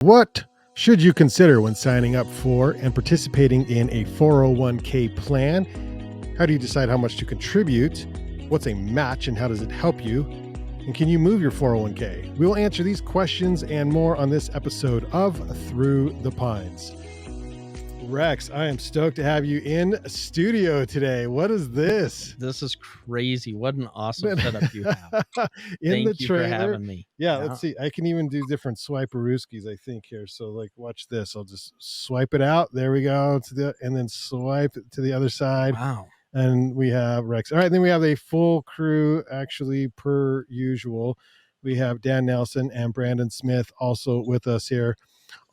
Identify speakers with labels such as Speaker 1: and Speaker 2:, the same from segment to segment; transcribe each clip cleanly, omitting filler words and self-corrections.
Speaker 1: What should you consider when signing up for and participating in a 401k plan? How do you decide how much to contribute? What's a match and how does it help you? And can you move your 401k? We'll answer these questions and more on this episode of Through the Pines. Rex, I am stoked to have you in studio today. What is this?
Speaker 2: This is crazy. What an awesome setup you have.
Speaker 1: Thank you
Speaker 2: for having me.
Speaker 1: Yeah, let's see. I can even do different swiperooskies, I think, here. So, like, watch this. I'll just swipe it out. There we go. And then swipe it to the other side.
Speaker 2: Wow.
Speaker 1: And we have Rex. All right, then we have a full crew, actually, per usual. We have Dan Nelson and Brandon Smith also with us here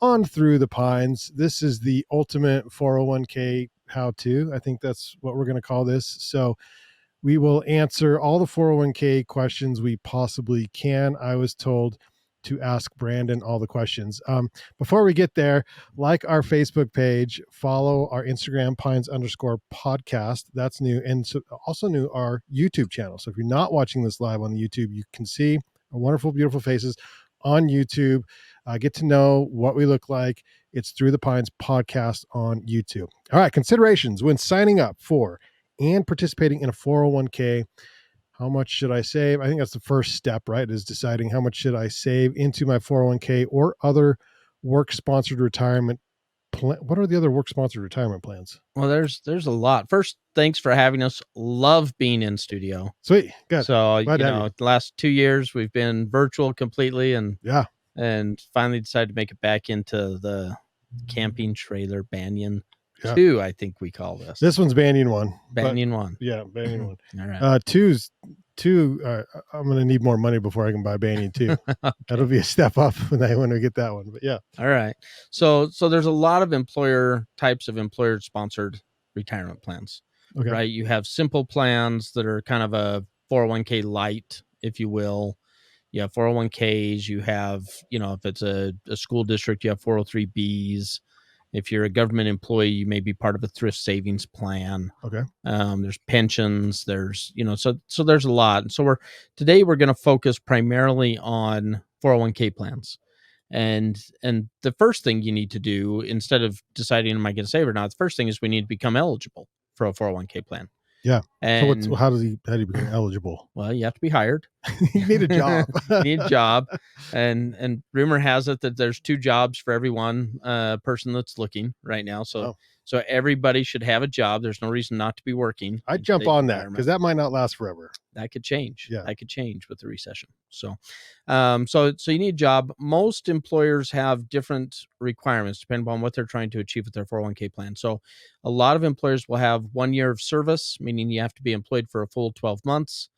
Speaker 1: on Through the Pines. This is the ultimate 401k how-to. I think that's what we're going to call this. So we will answer all the 401k questions we possibly can. I was told to ask Brandon all the questions. Before we get there, like our Facebook page, follow our Instagram, Pines_podcast. That's new. And so also new, our YouTube channel. So if you're not watching this live on the YouTube, you can see our wonderful, beautiful faces on YouTube. Get to know what we look like. It's Through the Pines podcast on YouTube. All right, considerations when signing up for and participating in a 401k. How much should I save? I think that's the first step, right? Is deciding how much should I save into my 401k or other work-sponsored retirement plan. What are the other work-sponsored retirement plans?
Speaker 2: Well, there's a lot. First, thanks for having us. Love being in studio.
Speaker 1: Sweet. Good.
Speaker 2: So, the last 2 years we've been virtual completely and finally decided to make it back into the camping trailer Banyan 2, I think we call this.
Speaker 1: This one's Banyan 1.
Speaker 2: Banyan 1.
Speaker 1: Yeah, Banyan 1.
Speaker 2: All right.
Speaker 1: Two, I'm going to need more money before I can buy Banyan 2. Okay. That'll be a step up when we get that one. But yeah.
Speaker 2: All right. So there's a lot of types of employer-sponsored retirement plans. Okay. Right? You have simple plans that are kind of a 401k light, if you will. You have 401ks. You have, if it's a school district, you have 403bs. If you're a government employee, you may be part of a thrift savings plan.
Speaker 1: Okay.
Speaker 2: There's pensions. There's, so there's a lot. And so today we're going to focus primarily on 401k plans. And the first thing you need to do, instead of deciding, am I going to save or not? The first thing is we need to become eligible for a 401k plan.
Speaker 1: Yeah. And so how do you become eligible?
Speaker 2: Well, you have to be hired.
Speaker 1: You need a job.
Speaker 2: You need a job. And rumor has it that there's 2 jobs for every one person that's looking right now. So everybody should have a job. There's no reason not to be working.
Speaker 1: I'd jump on that because that might not last forever.
Speaker 2: That could change.
Speaker 1: Yeah.
Speaker 2: That could change with the recession. So you need a job. Most employers have different requirements depending on what they're trying to achieve with their 401k plan. So a lot of employers will have 1 year of service, meaning you have to be employed for a full 12 months.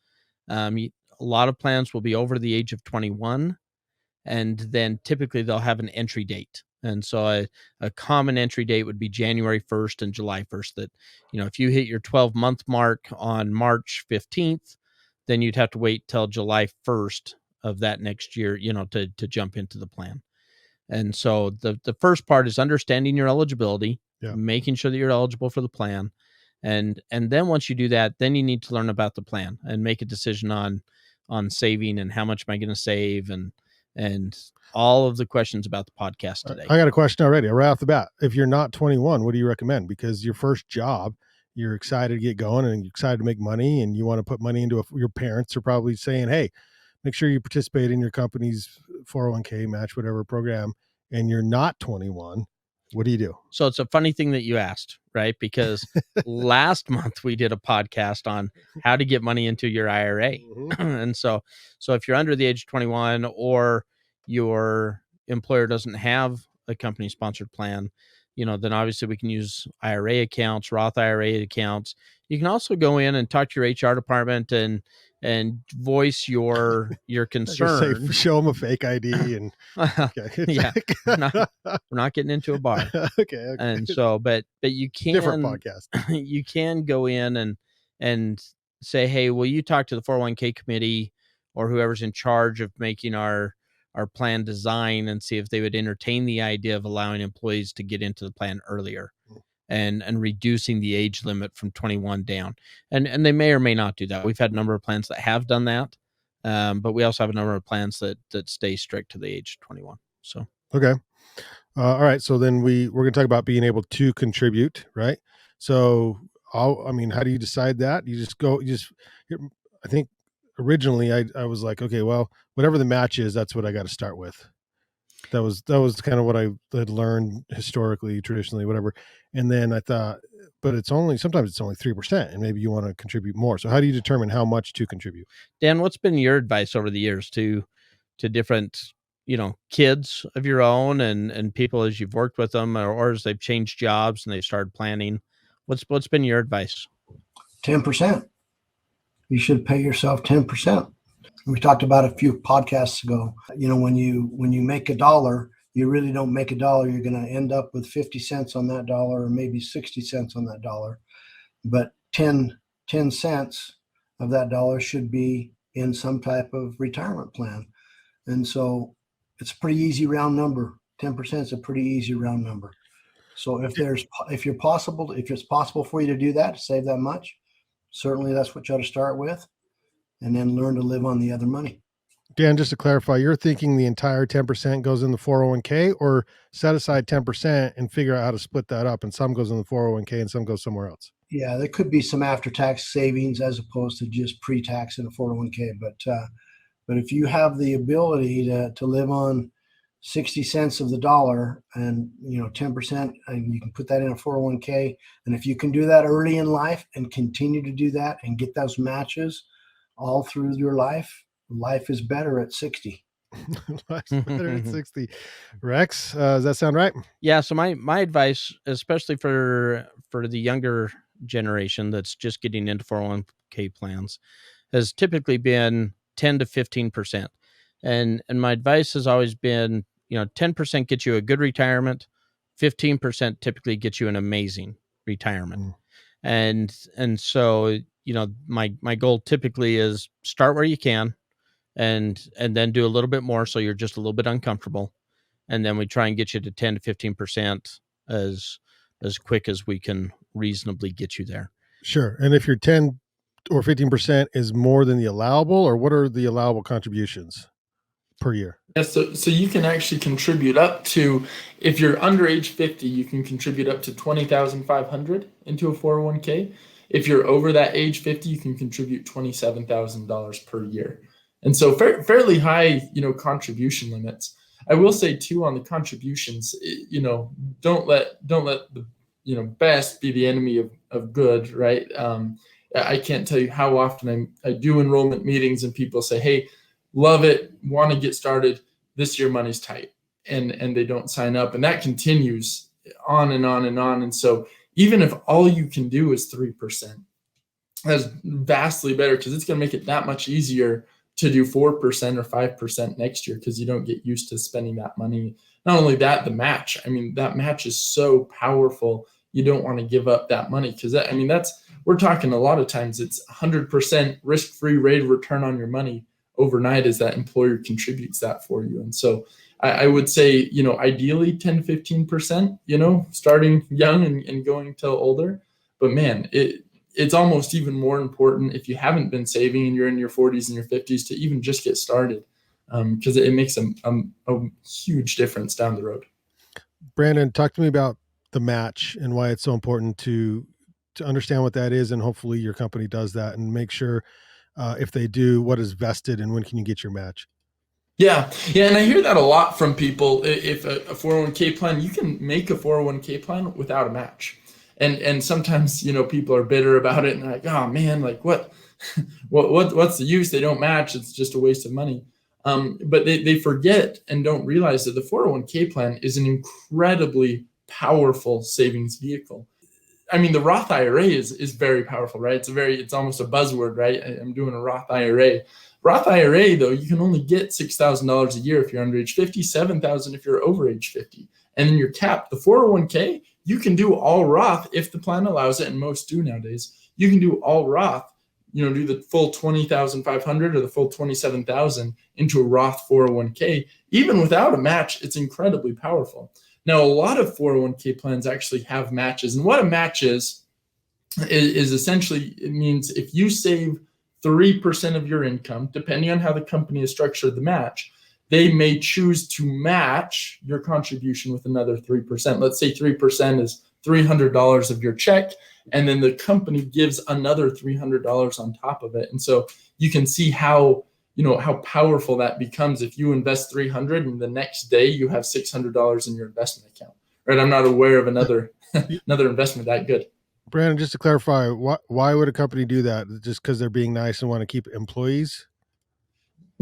Speaker 2: A lot of plans will be over the age of 21, and then typically they'll have an entry date. And so a common entry date would be January 1st and July 1st that, if you hit your 12-month mark on March 15th, then you'd have to wait till July 1st of that next year, to jump into the plan. And so the first part is understanding your eligibility, making sure that you're eligible for the plan. And then once you do that, then you need to learn about the plan and make a decision on saving and how much am I going to save and all of the questions about the podcast today.
Speaker 1: I got a question already right off the bat. If you're not 21, what do you recommend? Because your first job, you're excited to get going and you're excited to make money and you want to put money into your parents are probably saying, hey, make sure you participate in your company's 401k match, whatever program, and you're not 21. What do you do?
Speaker 2: So it's a funny thing that you asked, right? Because last month we did a podcast on how to get money into your IRA. Mm-hmm. And so if you're under the age of 21 or your employer doesn't have a company sponsored plan, then obviously we can use IRA accounts, Roth IRA accounts. You can also go in and talk to your HR department and voice your concern.
Speaker 1: Show them a fake ID and
Speaker 2: yeah, we're not getting into a bar.
Speaker 1: Okay.
Speaker 2: And so, but you can
Speaker 1: different podcast.
Speaker 2: You can go in and say, hey, will you talk to the 401k committee or whoever's in charge of making our plan design and see if they would entertain the idea of allowing employees to get into the plan earlier. And reducing the age limit from 21 down. And they may or may not do that. We've had a number of plans that have done that. But we also have a number of plans that stay strict to the age of 21. So
Speaker 1: Okay. All right. So then we're going to talk about being able to contribute, right? So, I mean, how do you decide that? You just go, I think originally I was like, okay, well, whatever the match is, that's what I got to start with. That was kind of what I had learned historically, traditionally, whatever. And then I thought, but sometimes it's only 3%, and maybe you want to contribute more. So how do you determine how much to contribute?
Speaker 2: Dan, what's been your advice over the years to different, kids of your own and people as you've worked with them, or as they've changed jobs and they started planning? What's been your advice?
Speaker 3: 10%. You should pay yourself 10%. We talked about a few podcasts ago. When you make a dollar, you really don't make a dollar. You're going to end up with 50 cents on that dollar, or maybe 60 cents on that dollar. But 10 cents of that dollar should be in some type of retirement plan. And so it's a pretty easy round number. 10% is a pretty easy round number. So if it's possible for you to do that, to save that much, certainly that's what you ought to start with, and then learn to live on the other money.
Speaker 1: Dan, just to clarify, you're thinking the entire 10% goes in the 401k, or set aside 10% and figure out how to split that up, and some goes in the 401k and some goes somewhere else?
Speaker 3: Yeah, there could be some after-tax savings as opposed to just pre-tax in a 401k. But if you have the ability to live on 60 cents of the dollar and 10%, and you can put that in a 401k, and if you can do that early in life and continue to do that and get those matches all through your life is better at 60.
Speaker 1: Life's better at 60. Rex, does that sound right?
Speaker 2: Yeah. So my advice, especially for the younger generation that's just getting into 401k plans, has typically been 10 to 15%. And my advice has always been, 10% gets you a good retirement, 15% typically gets you an amazing retirement. And so, my goal typically is start where you can and then do a little bit more, so you're just a little bit uncomfortable. And then we try and get you to 10 to 15% as quick as we can reasonably get you there.
Speaker 1: Sure. And if your 10 or 15% is more than the allowable, or what are the allowable contributions per year?
Speaker 4: Yeah, so you can actually contribute up to, if you're under age 50, you can contribute up to $20,500 into a 401k. If you're over that age 50, you can contribute $27,000 per year. And so fairly high, contribution limits. I will say too, on the contributions, don't let the, best be the enemy of good, right? I can't tell you how often I do enrollment meetings and people say, hey, love it, want to get started, this year money's tight, and they don't sign up, and that continues on and on and on. And so even if all you can do is 3%, that's vastly better, because it's going to make it that much easier to do 4% or 5% next year, because you don't get used to spending that money. Not only that, the match, that match is so powerful. You don't want to give up that money, because we're talking a lot of times it's 100% risk-free rate of return on your money overnight as that employer contributes that for you. And so I would say, ideally 10 to 15%, starting young and going till older. But man, it's almost even more important if you haven't been saving and you're in your 40s and your 50s to even just get started, because it makes a huge difference down the road.
Speaker 1: Brandon, talk to me about the match and why it's so important to understand what that is, and hopefully your company does that, and make sure if they do, what is vested and when can you get your match?
Speaker 4: Yeah. And I hear that a lot from people. If a 401k plan, you can make a 401k plan without a match. And sometimes, people are bitter about it and they're like, oh man, like what's the use? They don't match. It's just a waste of money. But they forget and don't realize that the 401k plan is an incredibly powerful savings vehicle. The Roth IRA is very powerful, right? It's almost a buzzword, right? I'm doing a Roth IRA. Roth IRA, though, you can only get $6,000 a year if you're under age 50, $7,000 if you're over age 50. And then you're capped. The 401k, you can do all Roth if the plan allows it, and most do nowadays. You can do all Roth, do the full $20,500 or the full $27,000 into a Roth 401k. Even without a match, it's incredibly powerful. Now, a lot of 401k plans actually have matches. And what a match is essentially, it means if you save 3% of your income, depending on how the company has structured the match, they may choose to match your contribution with another 3%. Let's say 3% is $300 of your check, and then the company gives another $300 on top of it. And so you can see how powerful that becomes if you invest $300 and the next day you have $600 in your investment account. Right? I'm not aware of another investment that good.
Speaker 1: Brandon, just to clarify, why would a company do that? Just because they're being nice and want to keep employees?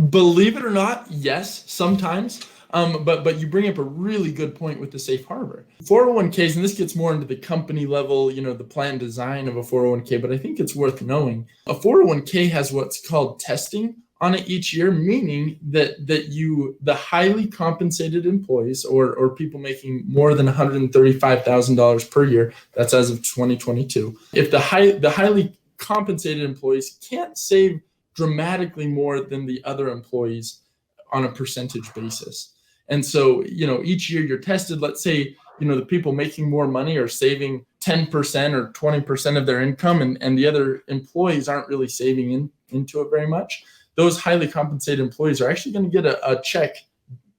Speaker 4: Believe it or not, yes, sometimes. But you bring up a really good point with the safe harbor. 401ks, and this gets more into the company level, the plan design of a 401k, but I think it's worth knowing. A 401k has what's called testing on it each year, meaning that the highly compensated employees or people making more than $135,000 per year, that's as of 2022. If the highly compensated employees can't save dramatically more than the other employees on a percentage basis. And so, each year you're tested. Let's say, the people making more money are saving 10% or 20% of their income, and the other employees aren't really saving into it very much. Those highly compensated employees are actually going to get a check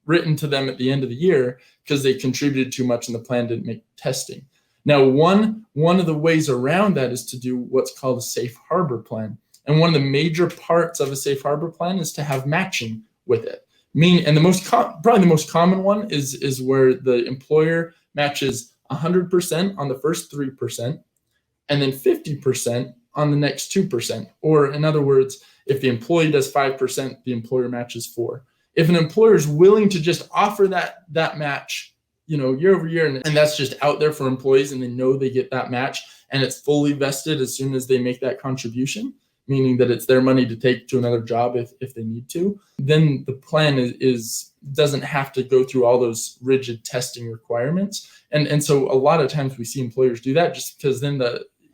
Speaker 4: written to them at the end of the year because they contributed too much and the plan didn't make testing. Now, one of the ways around that is to do what's called a safe harbor plan. And one of the major parts of a safe harbor plan is to have matching with it. And probably the most common one is where the employer matches 100% on the first 3% and then 50% on the next 2%. Or in other words, if the employee does 5%, the employer matches 4%. If an employer is willing to just offer that match, year over year, and that's just out there for employees and they know they get that match and it's fully vested as soon as they make that contribution, meaning that it's their money to take to another job if they need to, then the plan doesn't have to go through all those rigid testing requirements. And so a lot of times we see employers do that just because then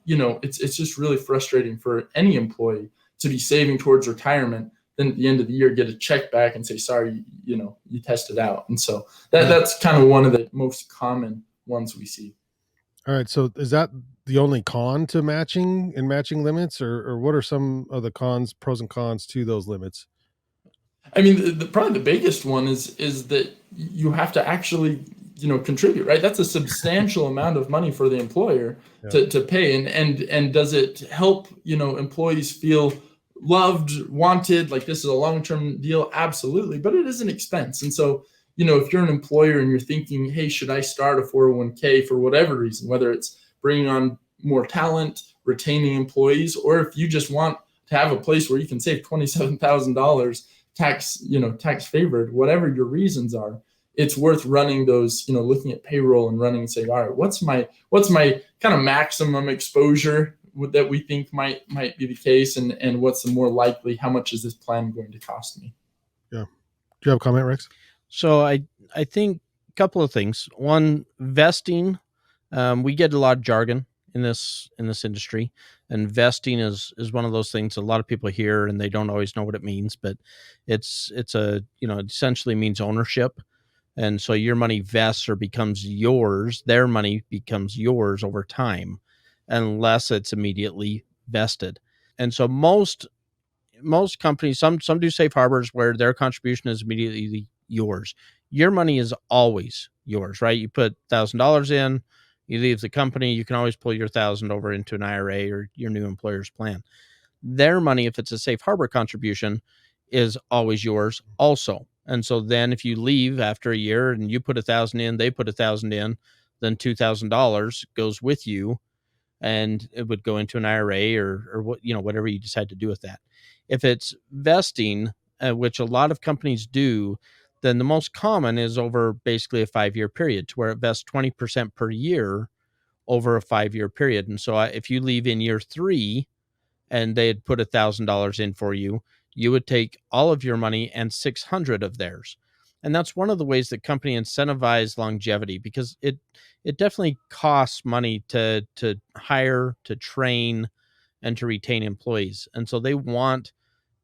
Speaker 4: it's just really frustrating for any employee to be saving towards retirement, then at the end of the year get a check back and say, sorry, you tested out. And so that's kind of one of the most common ones we see.
Speaker 1: All right. So is that the only con to matching and matching limits, or what are some of the pros and cons to those limits?
Speaker 4: I mean, probably the biggest one is that you have to actually, contribute, right? That's a substantial amount of money for the employer to pay. And does it help, employees feel loved, wanted, like this is a long-term deal? Absolutely. But it is an expense. And so, if you're an employer and you're thinking, hey, should I start a 401k for whatever reason, whether it's bringing on more talent, retaining employees, or if you just want to have a place where you can save $27,000 tax favored, whatever your reasons are, it's worth running those, looking at payroll and running and saying, all right, what's my kind of maximum exposure that we think might be the case, and what's the more likely, how much is this plan going to cost me?
Speaker 1: Yeah. Do you have a comment, Rex?
Speaker 2: So I think a couple of things. One, vesting. We get a lot of jargon in this industry, and vesting is one of those things a lot of people hear and they don't always know what it means, but it's it essentially means ownership. And so your money vests or becomes yours, their money becomes yours over time, unless it's immediately vested. And so most companies, some do safe harbors where their contribution is immediately yours. Your money is always yours, right? You put $1,000 in, you leave the company, you can always pull your 1,000 over into an IRA or your new employer's plan. Their money, if it's a safe harbor contribution, is always yours also. And so then if you leave after a year and you put 1,000 in, they put 1,000 in, then $2,000 goes with you, and it would go into an IRA or what, whatever you decide to do with that. If it's vesting, which a lot of companies do, then the most common is over basically a 5-year period, to where it vests 20% per year over a 5-year period. And so if you leave in year 3 and they had put $1,000 in for you, you would take all of your money and 600 of theirs. And that's one of the ways that company incentivize longevity, because it definitely costs money to hire, to train, and to retain employees. And so they want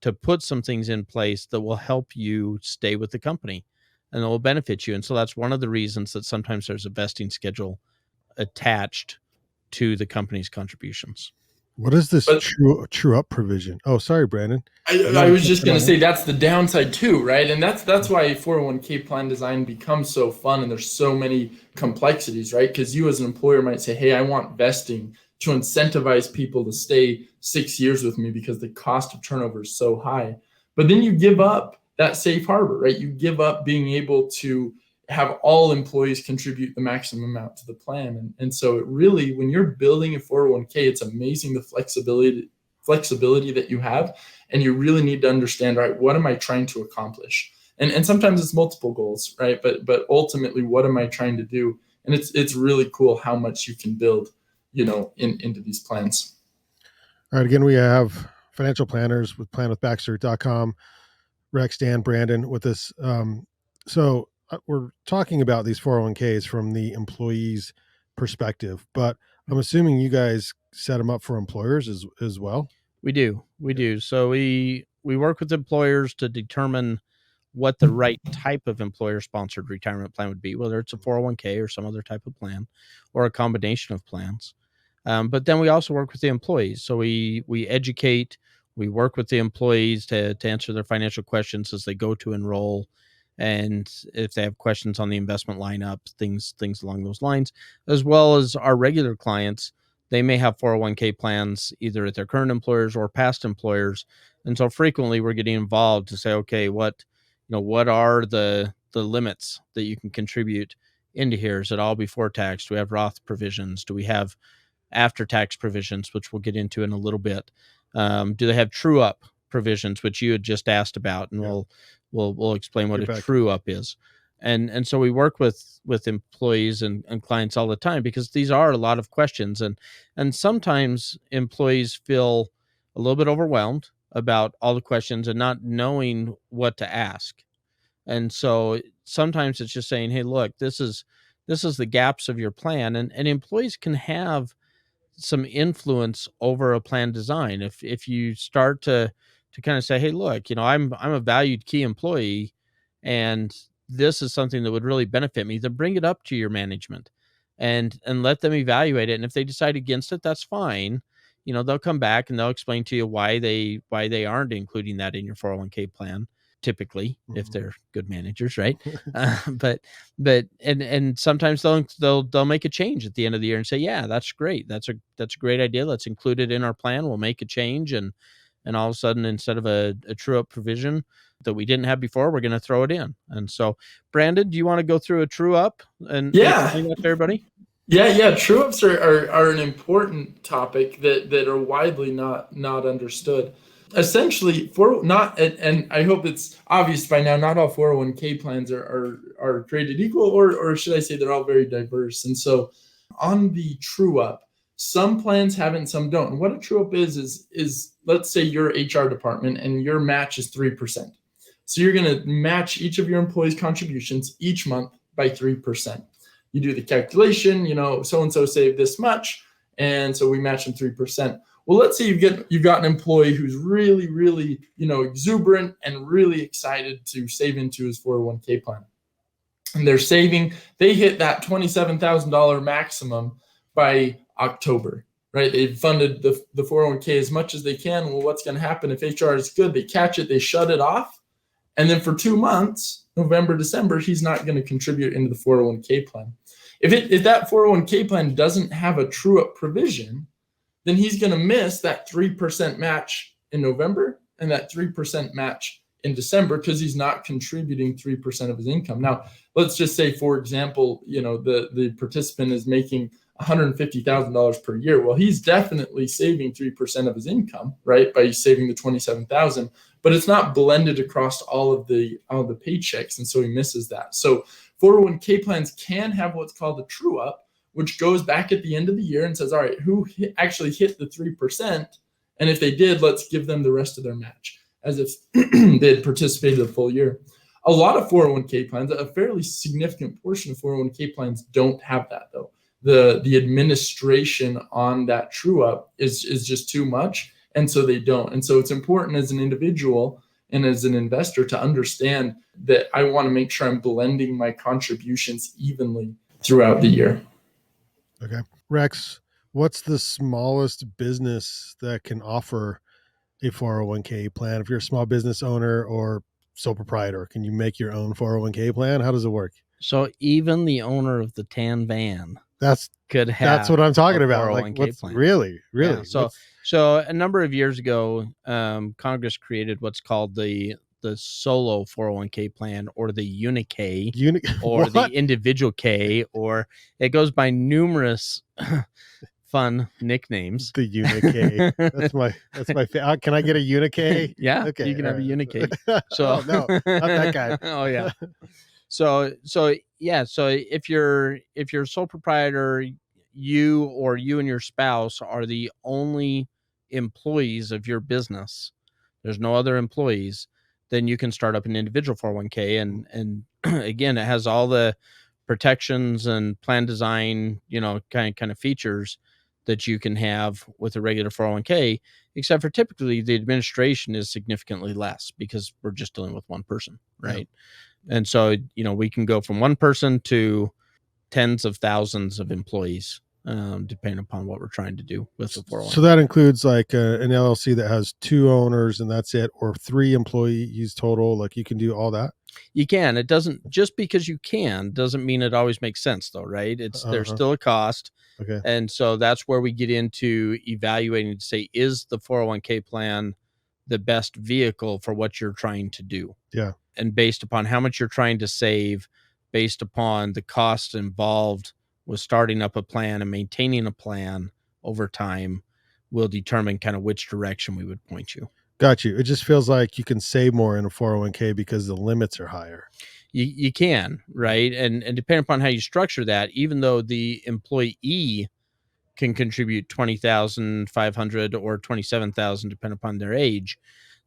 Speaker 2: to put some things in place that will help you stay with the company and that will benefit you. And so that's one of the reasons that sometimes there's a vesting schedule attached to the company's contributions.
Speaker 1: What is this
Speaker 4: But
Speaker 1: true up provision? Oh, sorry, Brandon.
Speaker 4: I was just going to say that's the downside too, right? And that's why 401k plan design becomes so fun, and there's so many complexities, right? Because you as an employer might say, hey, I want vesting to incentivize people to stay 6 years with me because the cost of turnover is so high. But then you give up that safe harbor, right? You give up being able to have all employees contribute the maximum amount to the plan. And so it really, when you're building a 401k, it's amazing the flexibility that you have. And you really need to understand, right, what am I trying to accomplish? And sometimes it's multiple goals, right? But ultimately, what am I trying to do? And it's really cool how much you can build, into these plans.
Speaker 1: All right. Again, we have financial planners with planwithbaxter.com, Rex, Dan, Brandon with us. So we're talking about these 401ks from the employee's perspective, but I'm assuming you guys set them up for employers as well.
Speaker 2: We do. So we work with employers to determine what the right type of employer-sponsored retirement plan would be, whether it's a 401k or some other type of plan, or a combination of plans. But then we also work with the employees. So we educate, we work with the employees to answer their financial questions as they go to enroll, and if they have questions on the investment lineup, things along those lines, as well as our regular clients. They may have 401k plans either at their current employers or past employers. And so frequently we're getting involved to say, okay, what are the limits that you can contribute into here? Is it all before tax? Do we have Roth provisions? Do we have after tax provisions, which we'll get into in a little bit? Do they have true up provisions, which you had just asked about? And we'll explain what a true up is. And so we work with employees and clients all the time, because these are a lot of questions. And sometimes employees feel a little bit overwhelmed about all the questions and not knowing what to ask. And so sometimes it's just saying, hey, look, this is the gaps of your plan. And employees can have some influence over a plan design. If you start to kind of say, hey, look, I'm a valued key employee, and this is something that would really benefit me, then bring it up to your management and let them evaluate it. And if they decide against it, that's fine. They'll come back and they'll explain to you why they aren't including that in your 401k plan, typically, if they're good managers, right? But sometimes they'll make a change at the end of the year and say, yeah, that's great. That's a great idea. Let's include it in our plan. We'll make a change. And all of a sudden, instead of a true up provision that we didn't have before, we're going to throw it in. And so, Brandon, do you want to go through a true up and explain that to everybody?
Speaker 4: Yeah. True ups are an important topic that are widely not understood. Essentially, and I hope it's obvious by now, not all 401k plans are created equal, or should I say they're all very diverse. And so on the true up, some plans have it and some don't. And what a true up is let's say your HR department and your match is 3%. So you're going to match each of your employees' contributions each month by 3%. You do the calculation, so-and-so saved this much, and so we match them 3%. Well, let's say you've got an employee who's really, really, exuberant and really excited to save into his 401k plan. And they hit that $27,000 maximum by October, right? They've funded the 401k as much as they can. Well, what's going to happen if HR is good? They catch it, they shut it off. And then for 2 months, November, December, he's not going to contribute into the 401k plan. If that 401k plan doesn't have a true up provision, then he's going to miss that 3% match in November and that 3% match in December, because he's not contributing 3% of his income. Now, let's just say, for example, the participant is making $150,000 per year. Well, he's definitely saving 3% of his income, right, by saving the $27,000, but it's not blended across all of the paychecks, and so he misses that. So 401k plans can have what's called a true up, which goes back at the end of the year and says, all right, who actually hit the 3%? And if they did, let's give them the rest of their match, as if they had participated the full year. A lot of 401k plans, a fairly significant portion of 401k plans don't have that, though. The administration on that true up is just too much, and so they don't. And so it's important as an individual and as an investor to understand that I want to make sure I'm blending my contributions evenly throughout the year.
Speaker 1: Okay. Rex, what's the smallest business that can offer a 401k plan? If you're a small business owner or sole proprietor, can you make your own 401k plan? How does it work?
Speaker 2: So even the owner of the tan van
Speaker 1: That's
Speaker 2: could have
Speaker 1: what I'm
Speaker 2: a
Speaker 1: talking about. Like,
Speaker 2: 401k
Speaker 1: what's
Speaker 2: plan.
Speaker 1: really?
Speaker 2: Yeah. So
Speaker 1: What's,
Speaker 2: so a number of years ago, Congress created what's called the solo 401k plan, or the Uni-k, or the
Speaker 1: what?
Speaker 2: individual K, or it goes by numerous fun nicknames.
Speaker 1: The Uni-k. That's my can I get a Uni-k?
Speaker 2: Yeah,
Speaker 1: Okay,
Speaker 2: you can have a
Speaker 1: all right.
Speaker 2: Uni-k. So
Speaker 1: Oh, no, not that guy.
Speaker 2: Oh yeah. So yeah, so if you're a sole proprietor, you and your spouse are the only employees of your business. There's no other employees. Then you can start up an individual 401k, and again, it has all the protections and plan design, kind of features that you can have with a regular 401k, except for typically the administration is significantly less because we're just dealing with one person, right? Yeah. And so, we can go from one person to tens of thousands of employees, depending upon what we're trying to do with the 401k.
Speaker 1: So that includes like an LLC that has 2 owners and that's it, or 3 employees total. Like, you can do all that.
Speaker 2: You can. It doesn't, just because you can doesn't mean it always makes sense, though, right? There's still a cost.
Speaker 1: Okay.
Speaker 2: And so that's where we get into evaluating to say, is the 401k plan the best vehicle for what you're trying to do?
Speaker 1: Yeah.
Speaker 2: And based upon how much you're trying to save, based upon the cost involved with starting up a plan and maintaining a plan over time, will determine kind of which direction we would point you.
Speaker 1: Got you. It just feels like you can save more in a 401k because the limits are higher.
Speaker 2: You can, right? And depending upon how you structure that, even though the employee can contribute $20,500 or $27,000, depending upon their age,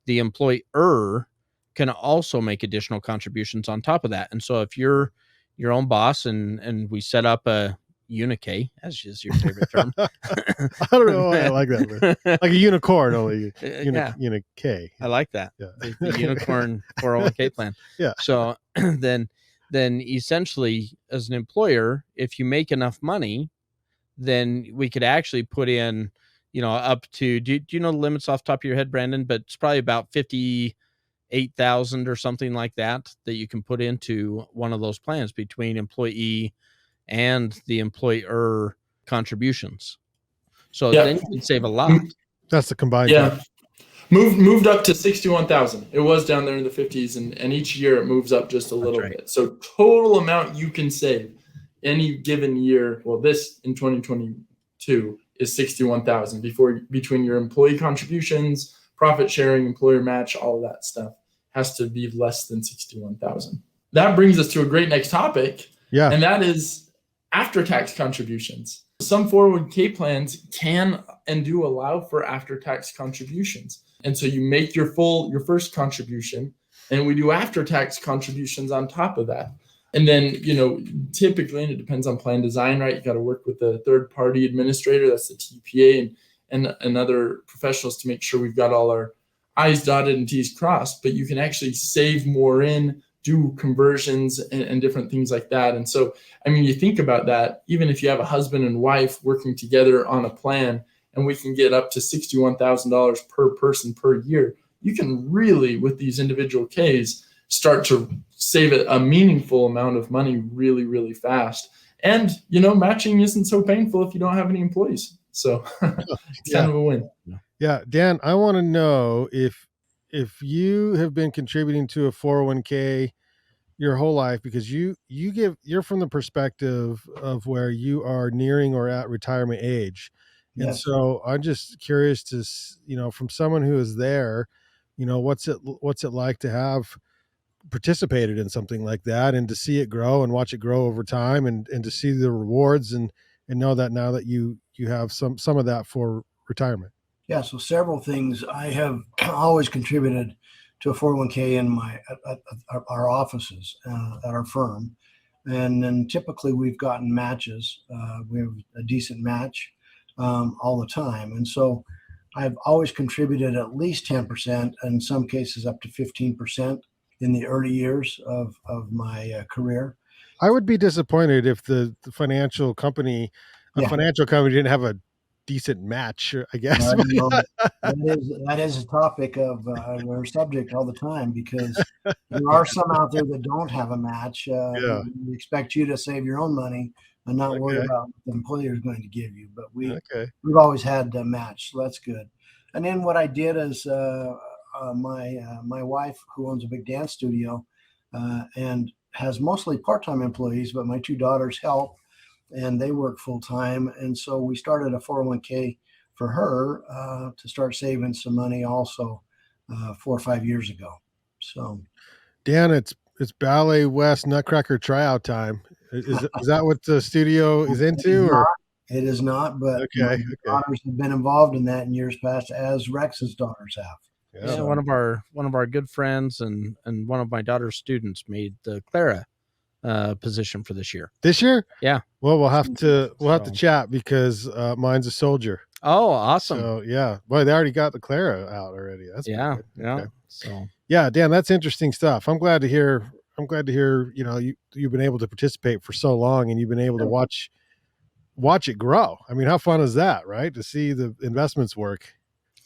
Speaker 2: the employer can also make additional contributions on top of that. And so if you're your own boss and we set up a Uni-k, as is your favorite term.
Speaker 1: I don't know why I like that, but like a unicorn, only Uni-k.
Speaker 2: I like that.
Speaker 1: Yeah.
Speaker 2: The unicorn 401k plan.
Speaker 1: Yeah.
Speaker 2: So then essentially, as an employer, if you make enough money, then we could actually put in, up to, do you know the limits off the top of your head, Brandon? But it's probably about 58,000 or something like that you can put into one of those plans between employee and the employer contributions. So then you can save a lot.
Speaker 1: That's the combined.
Speaker 4: Yeah. Moved up to 61,000. It was down there in the 50s, and each year it moves up just a little bit. So total amount you can save any given year, well, this in 2022 is 61,000 between your employee contributions, profit sharing, employer match, all of that stuff has to be less than 61,000. That brings us to a great next topic.
Speaker 1: Yeah.
Speaker 4: And that is after-tax contributions. Some 401k plans can and do allow for after-tax contributions. And so you make your first contribution, and we do after-tax contributions on top of that. And then, typically, and it depends on plan design, right? You got to work with a third-party administrator, that's the TPA, and other professionals to make sure we've got all our I's dotted and T's crossed. But you can actually save more in, do conversions and different things like that. And so, you think about that, even if you have a husband and wife working together on a plan, and we can get up to $61,000 per person per year, you can really, with these individual Ks, start to save a meaningful amount of money really, really fast. And, matching isn't so painful if you don't have any employees. So it's kind of a win.
Speaker 1: Yeah. Dan, I want to know if you have been contributing to a 401k your whole life, because you're from the perspective of where you are nearing or at retirement age. And
Speaker 3: Yes.
Speaker 1: So I'm just curious to, from someone who is there, what's it like to have participated in something like that, and to see it grow and watch it grow over time, and to see the rewards and know that now that you have some of that for retirement.
Speaker 3: Yeah. So several things. I have always contributed to a 401k in our offices at our firm. And then typically we've gotten matches. We have a decent match all the time. And so I've always contributed at least 10%, in some cases up to 15% in the early years of my career.
Speaker 1: I would be disappointed if the financial company, financial company didn't have a decent match, I guess.
Speaker 3: You know, that is a topic of our subject all the time, because there are some out there that don't have a match.
Speaker 1: Yeah.
Speaker 3: We expect you to save your own money and not worry
Speaker 1: Okay.
Speaker 3: about what the employer is going to give you. But
Speaker 1: Okay.
Speaker 3: we've always had a match, so that's good. And then what I did is my wife, who owns a big dance studio and has mostly part-time employees, but my two daughters help, and they work full-time. And so we started a 401k for her to start saving some money also 4 or 5 years ago. So,
Speaker 1: Dan, it's Ballet West Nutcracker tryout time. Is that what the studio is into? Or
Speaker 3: it is not, but
Speaker 1: okay,
Speaker 3: my
Speaker 1: okay.
Speaker 3: daughters have been involved in that in years past, as Rex's daughters have.
Speaker 2: Yeah, one of our good friends and one of my daughter's students made the Clara position for this year.
Speaker 1: This year?
Speaker 2: Yeah.
Speaker 1: Well, we'll have to chat, because mine's a soldier.
Speaker 2: Oh, awesome.
Speaker 1: So yeah, boy, they already got the Clara out already. That's
Speaker 2: yeah,
Speaker 1: good.
Speaker 2: yeah.
Speaker 1: Okay.
Speaker 2: So
Speaker 1: yeah, Dan, that's interesting stuff. I'm glad to hear. You know, you've been able to participate for so long, and you've been able to watch it grow. I mean, how fun is that, right? To see the investments work.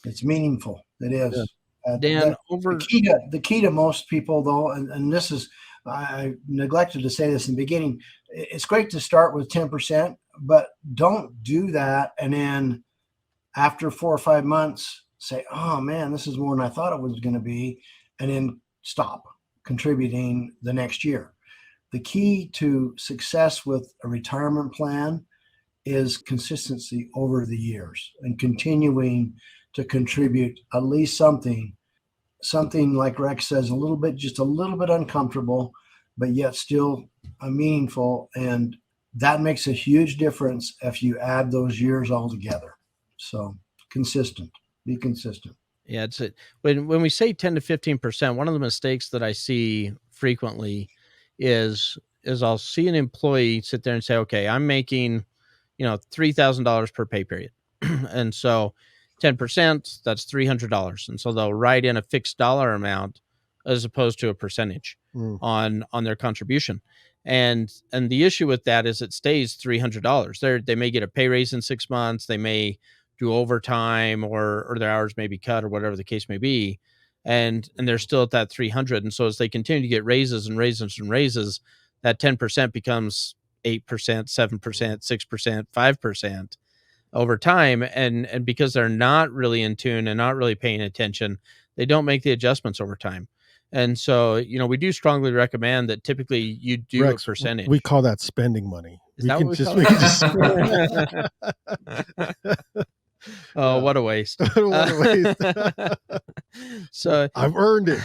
Speaker 3: It's meaningful. It is.
Speaker 2: Yeah. Dan,
Speaker 3: the key to most people, though, and this is, I neglected to say this in the beginning, it's great to start with 10%, but don't do that and then after 4 or 5 months say, oh man, this is more than I thought it was going to be, and then stop contributing the next year. The key to success with a retirement plan is consistency over the years and continuing to contribute at least something like Rex says, just a little bit uncomfortable, but yet still meaningful. And that makes a huge difference if you add those years all together. So be consistent.
Speaker 2: Yeah, it's it. When we say 10 to 15%, one of the mistakes that I see frequently is I'll see an employee sit there and say, okay, I'm making, $3,000 per pay period. And so 10%, that's $300. And so they'll write in a fixed dollar amount as opposed to a percentage on their contribution. And the issue with that is it stays $300. They may get a pay raise in 6 months. They may do overtime or their hours may be cut or whatever the case may be. And they're still at that 300. And so as they continue to get raises and raises and raises, that 10% becomes 8%, 7%, 6%, 5% over time. And because they're not really in tune and not really paying attention, they don't make the adjustments over time. And so, we do strongly recommend that typically you do
Speaker 1: Rex,
Speaker 2: a percentage.
Speaker 1: We call that spending money.
Speaker 2: Is that what we call it? Oh, what a waste.
Speaker 1: What a waste.
Speaker 2: So
Speaker 1: I've earned it.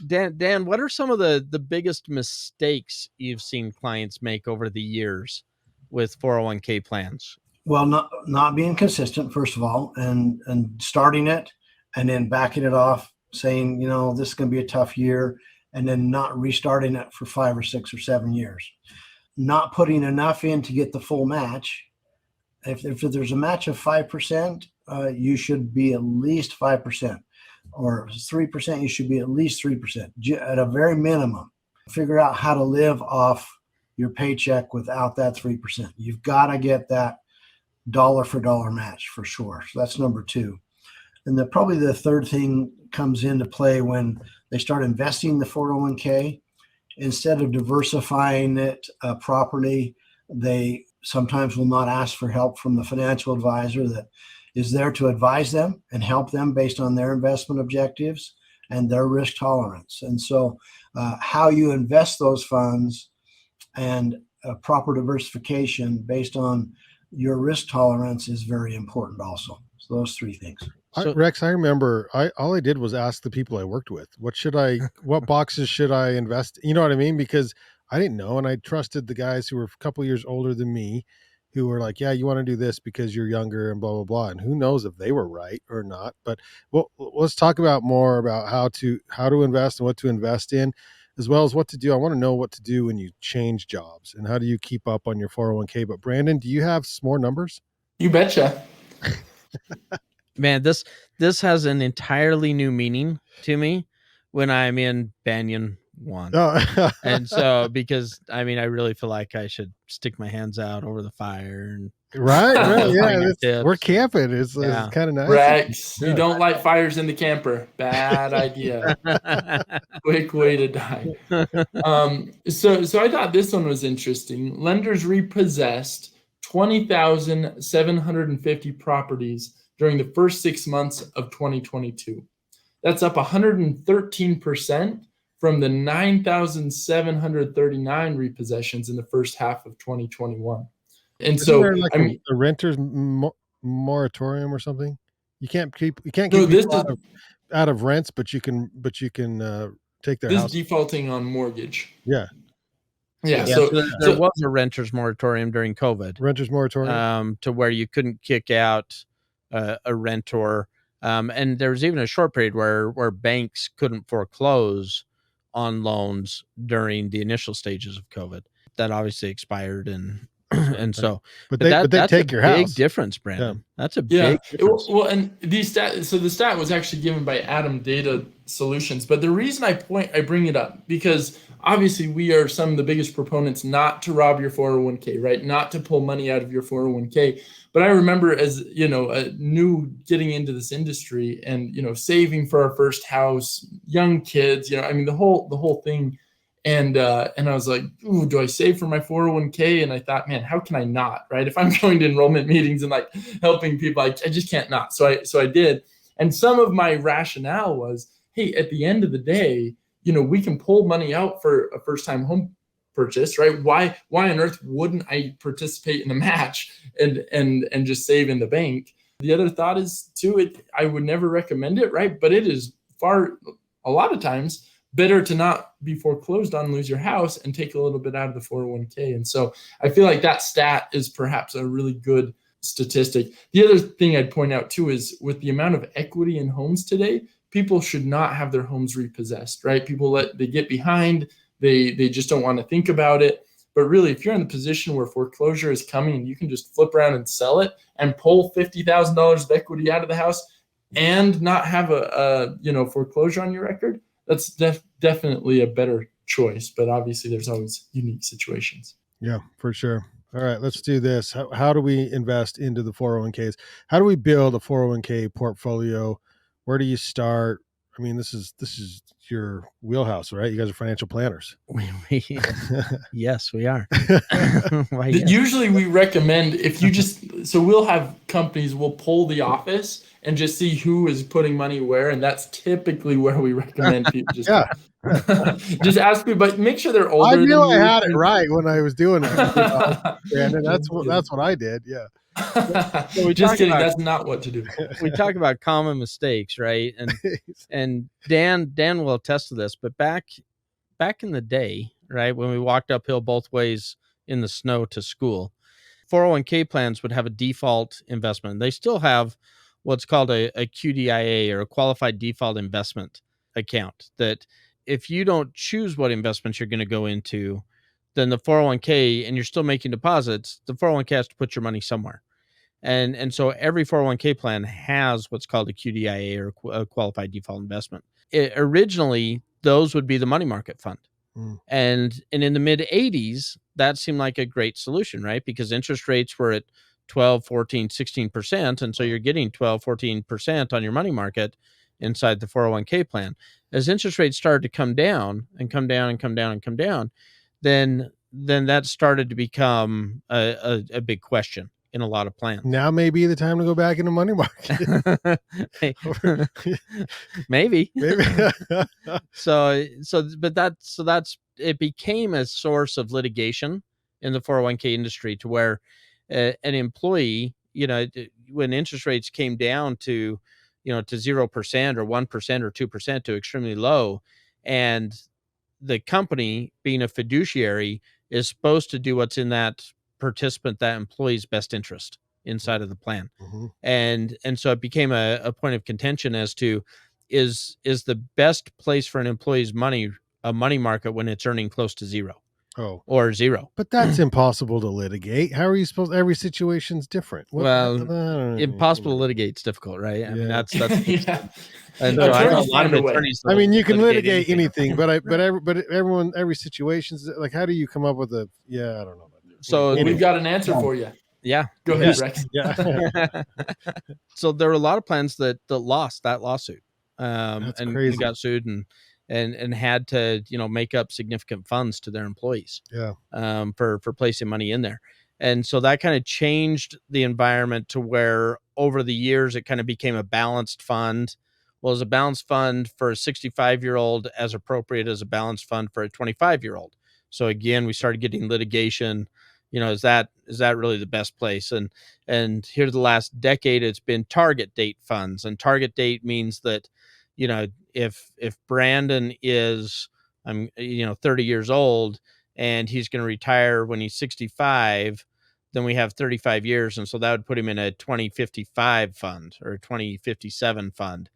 Speaker 1: Yeah.
Speaker 2: Dan, what are some of the biggest mistakes you've seen clients make over the years with 401k plans?
Speaker 3: Well, not being consistent, first of all, and starting it and then backing it off, saying, this is going to be a tough year, and then not restarting it for 5 or 6 or 7 years. Not putting enough in to get the full match. If there's a match of 5%, you should be at least 5%, or 3%, you should be at least 3%, at a very minimum. Figure out how to live off your paycheck without that 3%. You've got to get that dollar for dollar match for sure. So that's number 2. And probably the third thing comes into play when they start investing the 401k. Instead of diversifying it properly, they sometimes will not ask for help from the financial advisor that is there to advise them and help them based on their investment objectives and their risk tolerance. And so how you invest those funds and proper diversification based on your risk tolerance is very important also. So those 3 things.
Speaker 1: Rex, I remember all I did was ask the people I worked with, what boxes should I invest? You know what I mean? Because I didn't know. And I trusted the guys who were a couple years older than me, who were like, yeah, you want to do this because you're younger and blah, blah, blah. And who knows if they were right or not. But let's talk more about how to invest and what to invest in, as well as what to do. I want to know what to do when you change jobs and how do you keep up on your 401k. But Brandon, do you have some more numbers?
Speaker 4: You betcha.
Speaker 2: Man, this has an entirely new meaning to me when I'm in Banyan one.
Speaker 1: Oh,
Speaker 2: And so, because I mean, I really feel like I should stick my hands out over the fire and
Speaker 1: right. Yeah, we're
Speaker 2: fingertips.
Speaker 1: camping. It's
Speaker 2: Yeah.
Speaker 1: kind of nice.
Speaker 4: Rex,
Speaker 1: Yeah.
Speaker 4: you don't light fires in the camper. Bad idea. Quick way to die. So I thought this one was interesting. Lenders repossessed 20,750 properties during the first 6 months of 2022. That's up 113% from the 9,739 repossessions in the first half of 2021. And
Speaker 1: Isn't
Speaker 4: so,
Speaker 1: there like
Speaker 4: I mean,
Speaker 1: a renter's moratorium or something? You can't keep
Speaker 4: no,
Speaker 1: people
Speaker 4: this is
Speaker 1: out of rents, but you can take their
Speaker 4: this
Speaker 1: house.
Speaker 4: defaulting on mortgage.
Speaker 1: Yeah,
Speaker 4: Yeah.
Speaker 2: Yeah,
Speaker 4: So,
Speaker 2: so there was a renter's moratorium during COVID,
Speaker 1: renter's moratorium.
Speaker 2: to where you couldn't kick out a rentor. And there was even a short period where banks couldn't foreclose on loans during the initial stages of COVID. That obviously expired, and and so,
Speaker 1: but they
Speaker 2: that's
Speaker 1: take
Speaker 2: a
Speaker 1: your
Speaker 2: big
Speaker 1: house.
Speaker 2: difference, Brandon. That's a
Speaker 4: yeah.
Speaker 2: big difference.
Speaker 4: Well, and these so the stat was actually given by Atom Data Solutions. But the reason I bring it up, because obviously we are some of the biggest proponents not to rob your 401k, right? Not to pull money out of your 401k. But I remember, as you know, new getting into this industry and saving for our first house, young kids, I mean the whole thing. And I was like, ooh, do I save for my 401k? And I thought, man, how can I not, right? If I'm going to enrollment meetings and like helping people, I just can't not. So I did. And some of my rationale was, hey, at the end of the day, we can pull money out for a first-time home purchase, right? Why on earth wouldn't I participate in the match and just save in the bank? The other thought is too, I would never recommend it, right? But it is a lot of times better to not be foreclosed on, lose your house, and take a little bit out of the 401k. And so I feel like that stat is perhaps a really good statistic. The other thing I'd point out too is, with the amount of equity in homes today, people should not have their homes repossessed, right? They get behind, they just don't want to think about it. But really, if you're in the position where foreclosure is coming and you can just flip around and sell it and pull $50,000 of equity out of the house and not have a foreclosure on your record, that's definitely a better choice. But obviously there's always unique situations.
Speaker 1: Yeah, for sure. All right, let's do this. How do we invest into the 401ks? How do we build a 401k portfolio? Where do you start? I mean, this is your wheelhouse, right? You guys are financial planners.
Speaker 2: Yes, we are.
Speaker 4: Why, yes. Usually we recommend, if you so we'll have companies, we'll pull the office and just see who is putting money where. And that's typically where we recommend people just, just ask people, but make sure they're older.
Speaker 1: I knew I had it right when I was doing it. Brandon, that's what I did. Yeah.
Speaker 4: So just kidding. That's not what to do.
Speaker 2: We talk about common mistakes, right? And Dan will attest to this. But back in the day, right, when we walked uphill both ways in the snow to school, 401k plans would have a default investment. They still have what's called a QDIA, or a qualified default investment account, that if you don't choose what investments you're going to go into, then the 401k, and you're still making deposits, the 401k has to put your money somewhere. And so every 401k plan has what's called a QDIA, or a qualified default investment. Originally, those would be the money market fund. And in the mid 80s, that seemed like a great solution, right? Because interest rates were at 12, 14, 16%. And so you're getting 12, 14% on your money market inside the 401k plan. As interest rates started to come down and come down and come down and come down, then that started to become a big question in a lot of plans.
Speaker 1: Now may be the time to go back into money market.
Speaker 2: Maybe. That's it became a source of litigation in the 401k industry, to where an employee, when interest rates came down to 0% or 1% or 2%, to extremely low, and the company, being a fiduciary, is supposed to do what's in that employee's best interest inside of the plan. Mm-hmm. And so it became a point of contention as to, is the best place for an employee's money a money market when it's earning close to zero?
Speaker 1: Oh,
Speaker 2: or 0.
Speaker 1: but that's impossible to litigate. How are you supposed? Every situation's different.
Speaker 2: Well, impossible to litigate is difficult, right? I mean,
Speaker 1: Yeah.
Speaker 2: that's the big
Speaker 4: Yeah.
Speaker 2: thing. And so I know a
Speaker 4: Attorneys
Speaker 2: lot of
Speaker 4: find a way.
Speaker 2: attorneys.
Speaker 1: I mean, you can litigate
Speaker 2: anything.
Speaker 1: anything, but every situation's like, how do you come up with a? Yeah, I don't know.
Speaker 2: So
Speaker 4: Well,
Speaker 1: Anyway.
Speaker 4: we've got an answer for you.
Speaker 2: Yeah.
Speaker 4: Go ahead, Rex.
Speaker 1: Yeah.
Speaker 2: So there were a lot of plans that lost that lawsuit,
Speaker 1: That's
Speaker 2: and
Speaker 1: crazy.
Speaker 2: got sued and had to, make up significant funds to their employees,
Speaker 1: Yeah.
Speaker 2: For placing money in there. And so that kind of changed the environment to where over the years it kind of became a balanced fund. Well, as a balanced fund for a 65-year-old as appropriate as a balanced fund for a 25-year-old. So again, we started getting litigation. Is that really the best place? And here the last decade, it's been target date funds. And target date means that, if Brandon is 30 years old and he's going to retire when he's 65, then we have 35 years. And so that would put him in a 2055 fund or a 2057 fund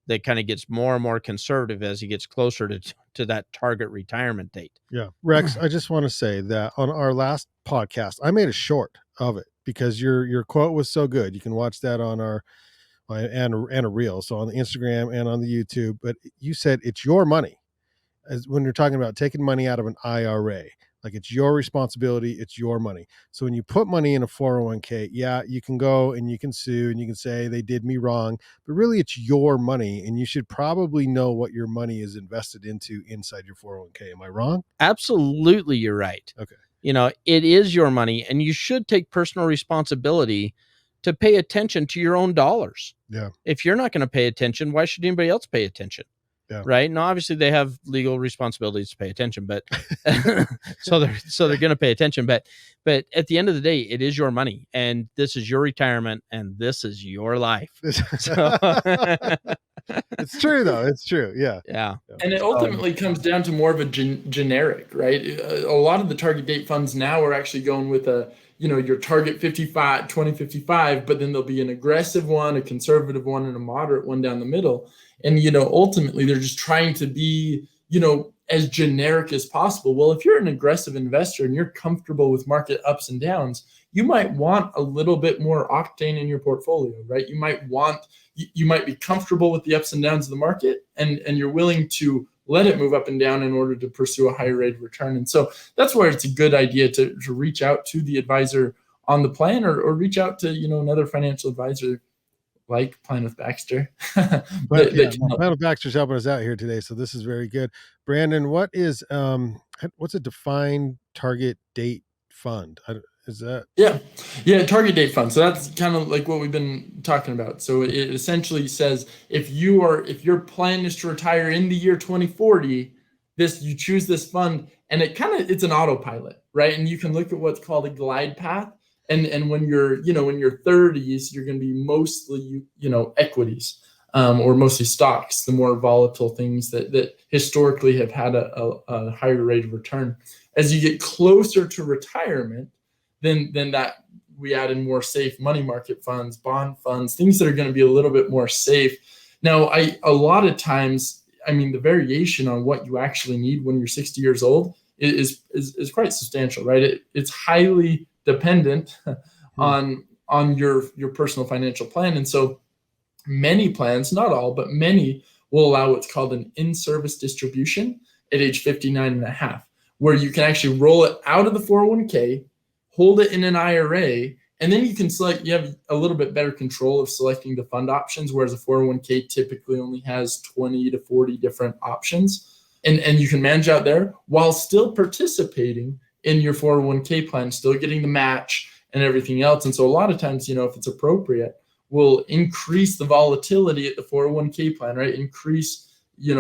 Speaker 2: that kind of gets more and more conservative as he gets closer to that target retirement date.
Speaker 1: Yeah. Rex, I just want to say that on our last podcast, I made a short of it because your quote was so good. You can watch that on our and a reel. So on the Instagram and on the YouTube, but you said it's your money. As when you're talking about taking money out of an IRA, like it's your responsibility, it's your money. So when you put money in a 401k, yeah, you can go and you can sue and you can say they did me wrong, but really it's your money and you should probably know what your money is invested into inside your 401k. Am I wrong?
Speaker 2: Absolutely, you're right.
Speaker 1: Okay.
Speaker 2: It is your money and you should take personal responsibility to pay attention to your own dollars.
Speaker 1: Yeah.
Speaker 2: If you're not going to pay attention, why should anybody else pay attention?
Speaker 1: Yeah.
Speaker 2: Right. Now, obviously they have legal responsibilities to pay attention, but so they're going to pay attention, but at the end of the day, it is your money and this is your retirement and this is your life. So,
Speaker 1: it's true though. It's true. Yeah.
Speaker 2: Yeah.
Speaker 4: And it ultimately comes down to more of a generic, right? A lot of the target date funds now are actually going with your target 2055, but then there'll be an aggressive one, a conservative one, and a moderate one down the middle. And, ultimately they're just trying to be, as generic as possible. Well, if you're an aggressive investor and you're comfortable with market ups and downs, you might want a little bit more octane in your portfolio, right? You might be comfortable with the ups and downs of the market and you're willing to let it move up and down in order to pursue a higher rate of return. And so that's where it's a good idea to reach out to the advisor on the plan or reach out to, another financial advisor like Plan with Baxter.
Speaker 1: But Plan with Baxter's helping us out here today, so this is very good. Brandon, what's a defined target date fund? Is that?
Speaker 4: Yeah, target date fund. So that's kind of like what we've been talking about. So it essentially says if your plan is to retire in the year 2040, you choose this fund, and it's an autopilot, right? And you can look at what's called a glide path. And when you're, in your 30s, you're going to be mostly, equities, or mostly stocks, the more volatile things that historically have had a higher rate of return. As you get closer to retirement, then that we add in more safe money market funds, bond funds, things that are going to be a little bit more safe. Now, a lot of times, the variation on what you actually need when you're 60 years old is quite substantial, right? It's highly dependent on your personal financial plan. And so many plans, not all, but many will allow what's called an in-service distribution at age 59 and a half, where you can actually roll it out of the 401k, hold it in an IRA, and then you can select, you have a little bit better control of selecting the fund options, whereas a 401k typically only has 20 to 40 different options. And you can manage out there while still participating in your 401k plan, still getting the match and everything else. And so a lot of times, if it's appropriate, we'll increase the volatility at the 401k plan, right? Increase,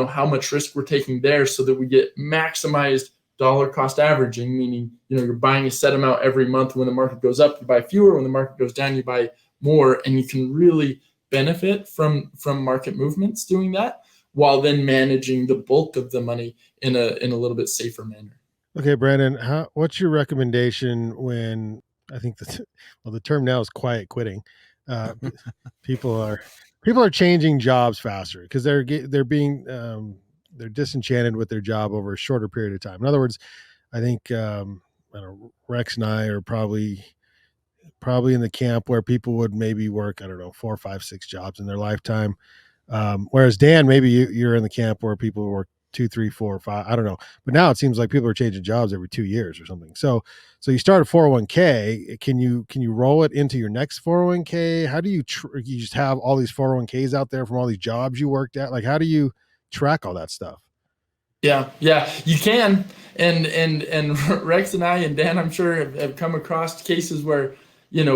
Speaker 4: how much risk we're taking there so that we get maximized dollar cost averaging, meaning, you're buying a set amount every month. When the market goes up, you buy fewer. When the market goes down, you buy more. And you can really benefit from market movements doing that, while then managing the bulk of the money in a little bit safer manner.
Speaker 1: Okay, Brandon, what's your recommendation when I think the term now is quiet quitting? People are changing jobs faster because they're being they're disenchanted with their job over a shorter period of time. In other words, I think I don't know, Rex and I are probably in the camp where people would maybe work, I don't know, 4, 5, 6 jobs in their lifetime. Whereas Dan, maybe you're in the camp where people work 2, 3, 4, 5. I don't know. But now it seems like people are changing jobs every 2 years or something. So you start a 401k. Can you roll it into your next 401k? How do you you just have all these 401ks out there from all these jobs you worked at? Like, how do you track all that stuff?
Speaker 4: Yeah, you can. And Rex and I and Dan, I'm sure, have come across cases where,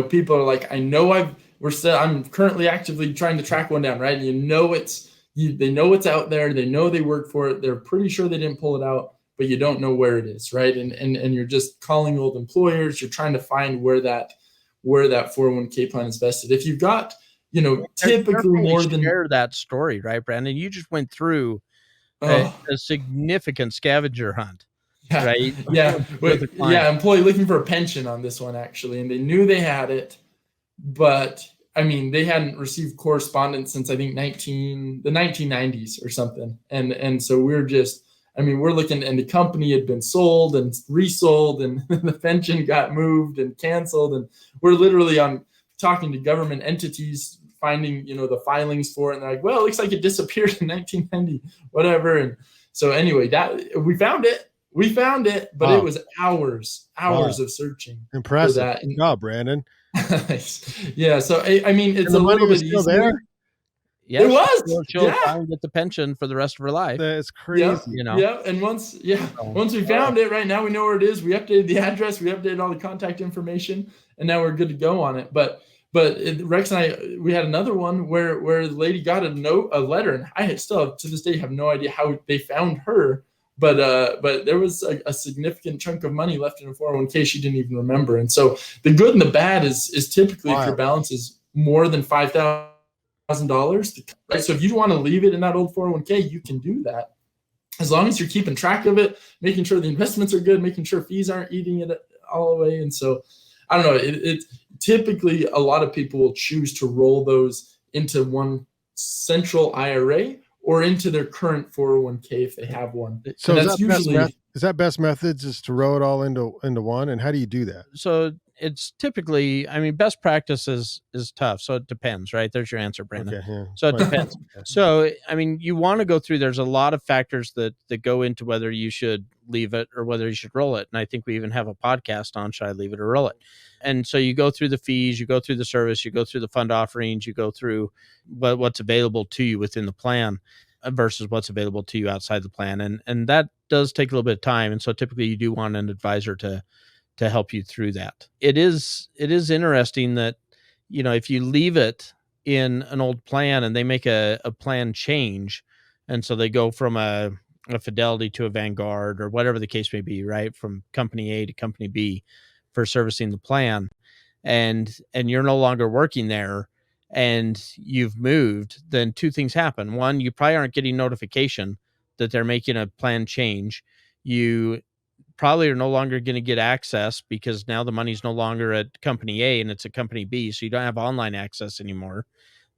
Speaker 4: people are like, I'm currently actively trying to track one down, right? They know it's out there. They know they work for it. They're pretty sure they didn't pull it out, but you don't know where it is, right? And you're just calling old employers. You're trying to find where that 401k plan is vested. If you've got, typically more than
Speaker 2: share that story, right, Brandon? You just went through a significant scavenger hunt, right?
Speaker 4: Employee looking for a pension on this one, actually, and they knew they had it, but I mean, they hadn't received correspondence since I think the 1990s or something, and so we're looking, and the company had been sold and resold, and the pension got moved and canceled, and we're literally talking to government entities, finding the filings for it, and they're like, well, it looks like it disappeared in 1990, whatever. And so anyway, that we found it, but
Speaker 1: Wow.
Speaker 4: It was hours of searching.
Speaker 1: Impressive.
Speaker 4: For that.
Speaker 1: Good job, Brandon.
Speaker 4: Yeah, so I mean, it's
Speaker 1: And the
Speaker 4: a
Speaker 1: money
Speaker 4: little
Speaker 1: was
Speaker 4: bit
Speaker 1: still
Speaker 4: easier.
Speaker 1: there?
Speaker 2: Yes,
Speaker 4: It was.
Speaker 2: she'll try and get the pension for the rest of her life.
Speaker 1: That's crazy.
Speaker 4: Yeah, and once we found it, right now we know where it is. We updated the address, we updated all the contact information, and now we're good to go on it. But Rex and I, we had another one where the lady got a letter, and I still to this day have no idea how they found her. But there was a significant chunk of money left in a 401k she didn't even remember. And so the good and the bad is typically if your balance is more than $5,000, right? So if you want to leave it in that old 401k, you can do that, as long as you're keeping track of it, making sure the investments are good, making sure fees aren't eating it all away. And so, I don't know. It typically a lot of people will choose to roll those into one central IRA or into their current 401k if they have one.
Speaker 1: So is that best methods is to roll it all into one? And how do you do that?
Speaker 2: So it's typically, best practice is tough. So it depends, right? There's your answer, Brandon.
Speaker 1: Okay, yeah.
Speaker 2: So it depends. So, you want to go through, there's a lot of factors that go into whether you should leave it or whether you should roll it. And I think we even have a podcast on, should I leave it or roll it? And so you go through the fees, you go through the service, you go through the fund offerings, you go through what's available to you within the plan versus what's available to you outside the plan. And that does take a little bit of time. And so typically you do want an advisor to help you through that. It is interesting that, if you leave it in an old plan and they make a plan change, and so they go from a Fidelity to a Vanguard or whatever the case may be, right? From company A to company B for servicing the plan, and you're no longer working there and you've moved, then two things happen. One, you probably aren't getting notification that they're making a plan change. You probably are no longer going to get access because now the money's no longer at company A and it's at company B. So you don't have online access anymore.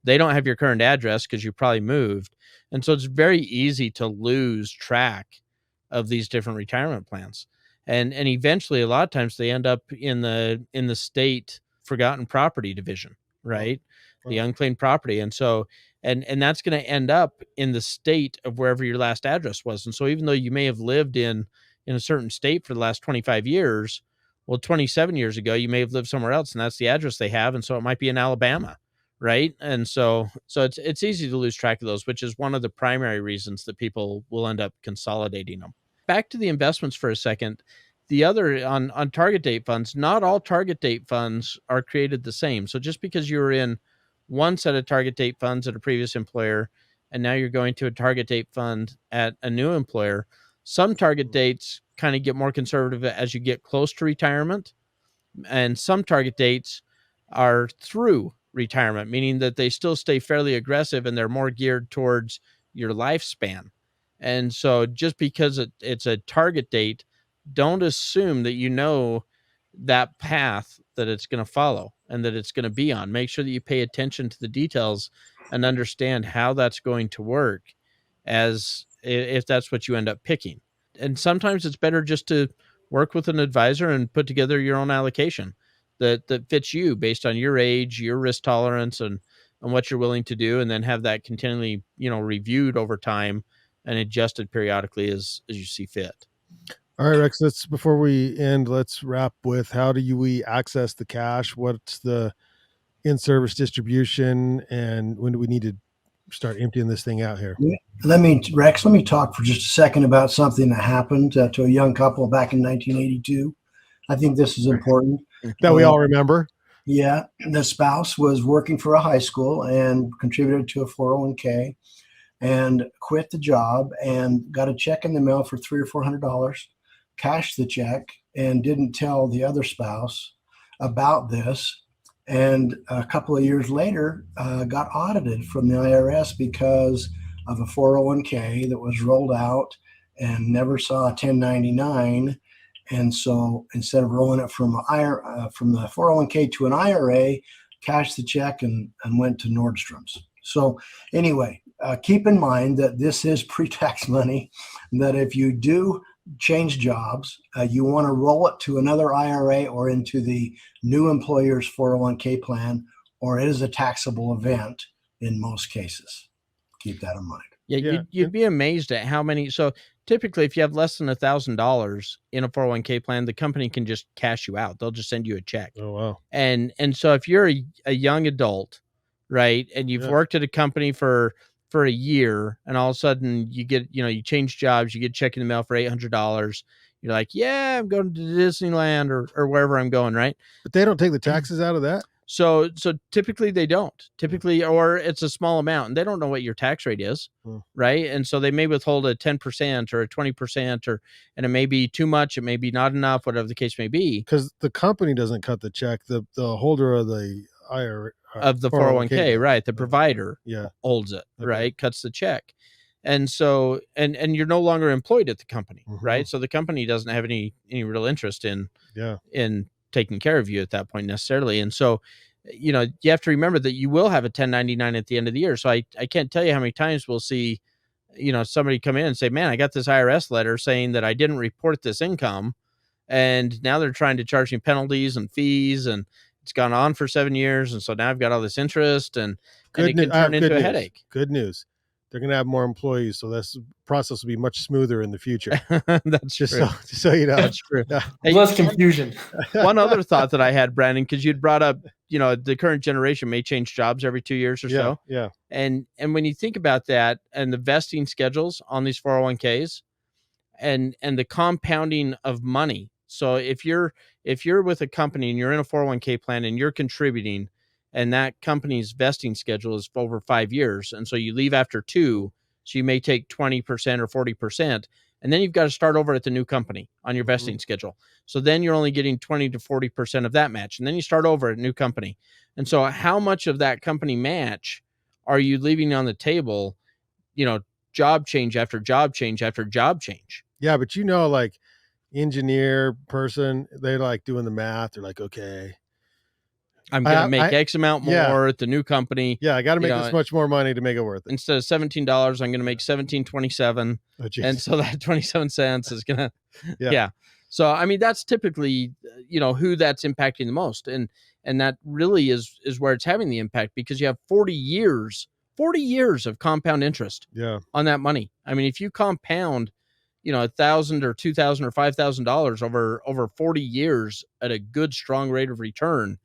Speaker 2: They don't have your current address because you probably moved. And so it's very easy to lose track of these different retirement plans. And eventually a lot of times they end up in the state forgotten property division, right? The unclaimed property. And so, and that's going to end up in the state of wherever your last address was. And so even though you may have lived in a certain state for the last 25 years, well, 27 years ago, you may have lived somewhere else and that's the address they have. And so it might be in Alabama, right? And so it's easy to lose track of those, which is one of the primary reasons that people will end up consolidating them. Back to the investments for a second. The other on target date funds, not all target date funds are created the same. So just because you were in one set of target date funds at a previous employer, and now you're going to a target date fund at a new employer, some target dates kind of get more conservative as you get close to retirement. And some target dates are through retirement, meaning that they still stay fairly aggressive and they're more geared towards your lifespan. And so just because it's a target date, don't assume that you know that path that it's going to follow and that it's going to be on. Make sure that you pay attention to the details and understand how that's going to work, as if that's what you end up picking. And sometimes it's better just to work with an advisor and put together your own allocation that fits you based on your age, your risk tolerance, and what you're willing to do, and then have that continually, reviewed over time and adjusted periodically as you see fit.
Speaker 1: All right, Rex, before we end, let's wrap with how we access the cash? What's the in-service distribution, and when do we need to start emptying this thing out here?
Speaker 3: Rex, let me talk for just a second about something that happened to a young couple back in 1982. I think this is important.
Speaker 1: That we all remember.
Speaker 3: Yeah. The spouse was working for a high school and contributed to a 401k and quit the job and got a check in the mail for $300 or $400, cashed the check, and didn't tell the other spouse about this. And a couple of years later, got audited from the IRS because of a 401k that was rolled out and never saw a 1099. And so instead of rolling it from the 401k to an IRA, cashed the check and went to Nordstrom's. So anyway, keep in mind that this is pre-tax money, that if you do change jobs, you want to roll it to another IRA or into the new employer's 401k plan, or it is a taxable event in most cases. Keep that in mind.
Speaker 2: Yeah. You'd be amazed at how many. So typically, if you have less than $1,000 in a 401k plan, the company can just cash you out. They'll just send you a check.
Speaker 1: Oh, wow.
Speaker 2: And so if you're a young adult, right, and you've worked at a company for a year, and all of a sudden you get, you change jobs, you get a check in the mail for $800. You're like, yeah, I'm going to Disneyland or wherever I'm going, right?
Speaker 1: But they don't take the taxes out of that?
Speaker 2: So typically they don't. Or it's a small amount, and they don't know what your tax rate is, right? And so they may withhold a 10% or a 20%, and it may be too much, it may be not enough, whatever the case may be.
Speaker 1: Because the company doesn't cut the check. The holder of the IRA
Speaker 2: of the 401k, right? The provider holds it, right? Cuts the check. And so, and you're no longer employed at the company, right? So the company doesn't have any real interest in taking care of you at that point necessarily. And so, you have to remember that you will have a 1099 at the end of the year. So I can't tell you how many times we'll see, somebody come in and say, man, I got this IRS letter saying that I didn't report this income, and now they're trying to charge me penalties and fees, and it's gone on for 7 years. And so now I've got all this interest, and it can turn into a headache.
Speaker 1: Good news. They're going to have more employees, so this process will be much smoother in the future.
Speaker 2: That's
Speaker 1: just
Speaker 2: true.
Speaker 1: So you know.
Speaker 2: That's true.
Speaker 4: Hey, less confusion.
Speaker 2: One other thought that I had, Brandon, because you'd brought up, the current generation may change jobs every 2 years or so.
Speaker 1: Yeah. And
Speaker 2: when you think about that and the vesting schedules on these 401ks and the compounding of money. So if you're with a company and you're in a 401k plan and you're contributing, and that company's vesting schedule is over 5 years, and so you leave after 2, so you may take 20% or 40%, and then you've got to start over at the new company on your vesting schedule. So then you're only getting 20 to 40% of that match, and then you start over at a new company. And so how much of that company match are you leaving on the table, job change after job change after job change?
Speaker 1: Yeah, but like engineer person, they're like doing the math. They're like, okay,
Speaker 2: I'm going to make X amount more at the new company.
Speaker 1: Yeah, I got to make this much more money to make it worth it.
Speaker 2: Instead of $17, I'm going to make $17.27. Oh, and so that 27 cents is going to, So, I mean, that's typically, who that's impacting the most. And that really is where it's having the impact, because you have 40 years of compound interest on that money. I mean, if you compound, $1,000 or $2,000 or $5,000 over 40 years at a good, strong rate of return,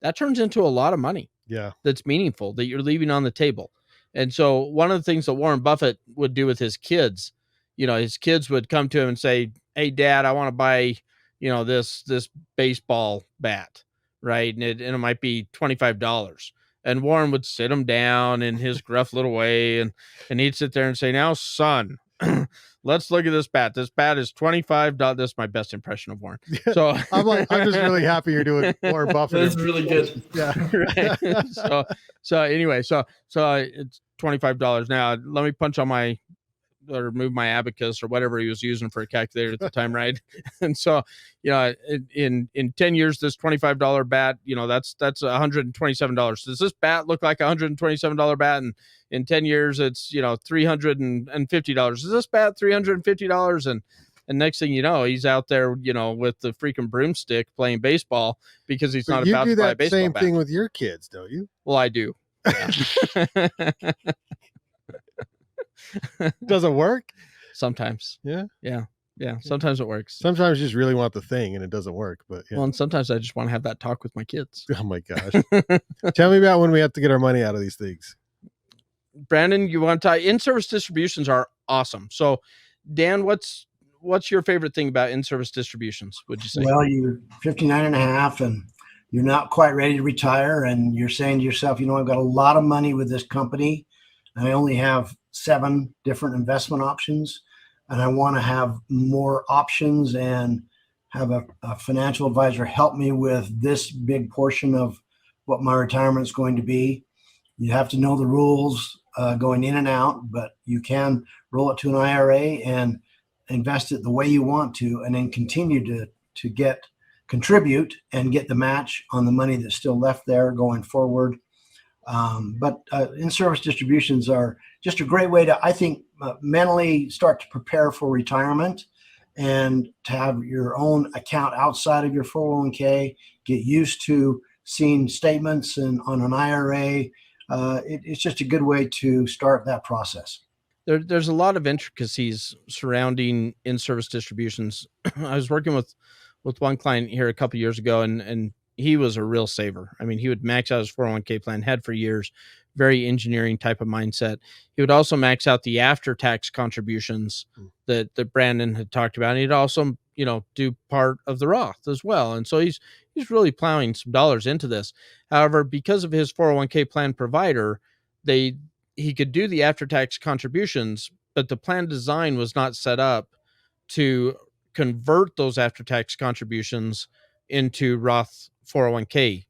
Speaker 2: that turns into a lot of money.
Speaker 1: Yeah.
Speaker 2: That's meaningful, that you're leaving on the table. And so one of the things that Warren Buffett would do with his kids, his kids would come to him and say, hey, Dad, I want to buy, this baseball bat, right? And it might be $25. And Warren would sit him down in his gruff little way, and he'd sit there and say, now, son, let's look at this bat. This bat is $25. This is my best impression of Warren. So
Speaker 1: I'm just really happy you're doing Warren Buffett.
Speaker 4: That's really good.
Speaker 1: Yeah.
Speaker 2: Right. So anyway, so it's $25 now. Let me punch on move my abacus or whatever he was using for a calculator at the time, right? And so, in 10 years, this $25 bat, that's $127. Does this bat look like $127 bat? And in 10 years, it's $350. Is this bat $350? And next thing you know, he's out there, with the freaking broomstick playing baseball because he's
Speaker 1: But
Speaker 2: not
Speaker 1: you
Speaker 2: about
Speaker 1: do
Speaker 2: to buy a
Speaker 1: that
Speaker 2: baseball
Speaker 1: same
Speaker 2: bat.
Speaker 1: thing with your kids, don't you?
Speaker 2: Well, I do. Yeah.
Speaker 1: Does it work?
Speaker 2: Sometimes.
Speaker 1: Yeah.
Speaker 2: Yeah. Sometimes it works.
Speaker 1: Sometimes you just really want the thing and it doesn't work. But yeah.
Speaker 2: Well, and sometimes I just want to have that talk with my kids.
Speaker 1: Oh my gosh. Tell me about when we have to get our money out of these things.
Speaker 2: Brandon, you want to in-service distributions are awesome. So, Dan, what's your favorite thing about in-service distributions, would you say?
Speaker 3: Well, you're 59 and a half and you're not quite ready to retire. And you're saying to yourself, I've got a lot of money with this company. And I only have 7 different investment options. And I want to have more options and have a financial advisor help me with this big portion of what my retirement is going to be. You have to know the rules going in and out, but you can roll it to an IRA and invest it the way you want to, and then continue to contribute and get the match on the money that's still left there going forward. But in-service distributions are just a great way to, I think, mentally start to prepare for retirement and to have your own account outside of your 401k, get used to seeing statements and on an IRA. It's just a good way to start that process.
Speaker 2: There's a lot of intricacies surrounding in-service distributions. I was working with one client here a couple of years ago, and he was a real saver. I mean, he would max out his 401k plan, had for years, very engineering type of mindset. He would also max out the after-tax contributions that Brandon had talked about. And he'd also, do part of the Roth as well. And so he's really plowing some dollars into this. However, because of his 401k plan provider, he could do the after-tax contributions, but the plan design was not set up to convert those after-tax contributions into Roth 401k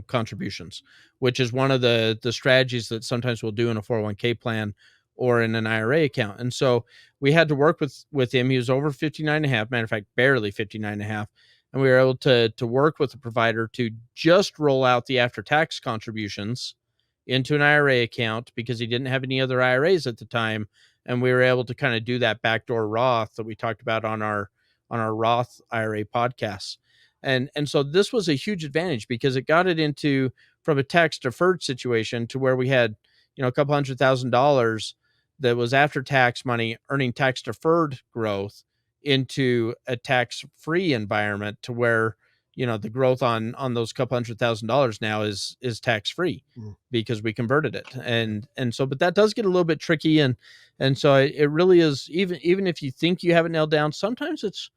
Speaker 2: contributions, which is one of the strategies that sometimes we'll do in a 401k plan or in an IRA account. And so we had to work with him. He was over 59 and a half, matter of fact, barely 59 and a half. And we were able to work with the provider to just roll out the after-tax contributions into an IRA account because he didn't have any other IRAs at the time. And we were able to kind of do that backdoor Roth that we talked about on our Roth IRA podcasts. And so this was a huge advantage because it got it into from a tax deferred situation to where we had, a couple $100,000 that was after tax money earning tax deferred growth into a tax free environment to where, the growth on those couple $100,000 now is tax free because we converted it. And so, but that does get a little bit tricky. And so it really is, even if you think you have it nailed down, sometimes it's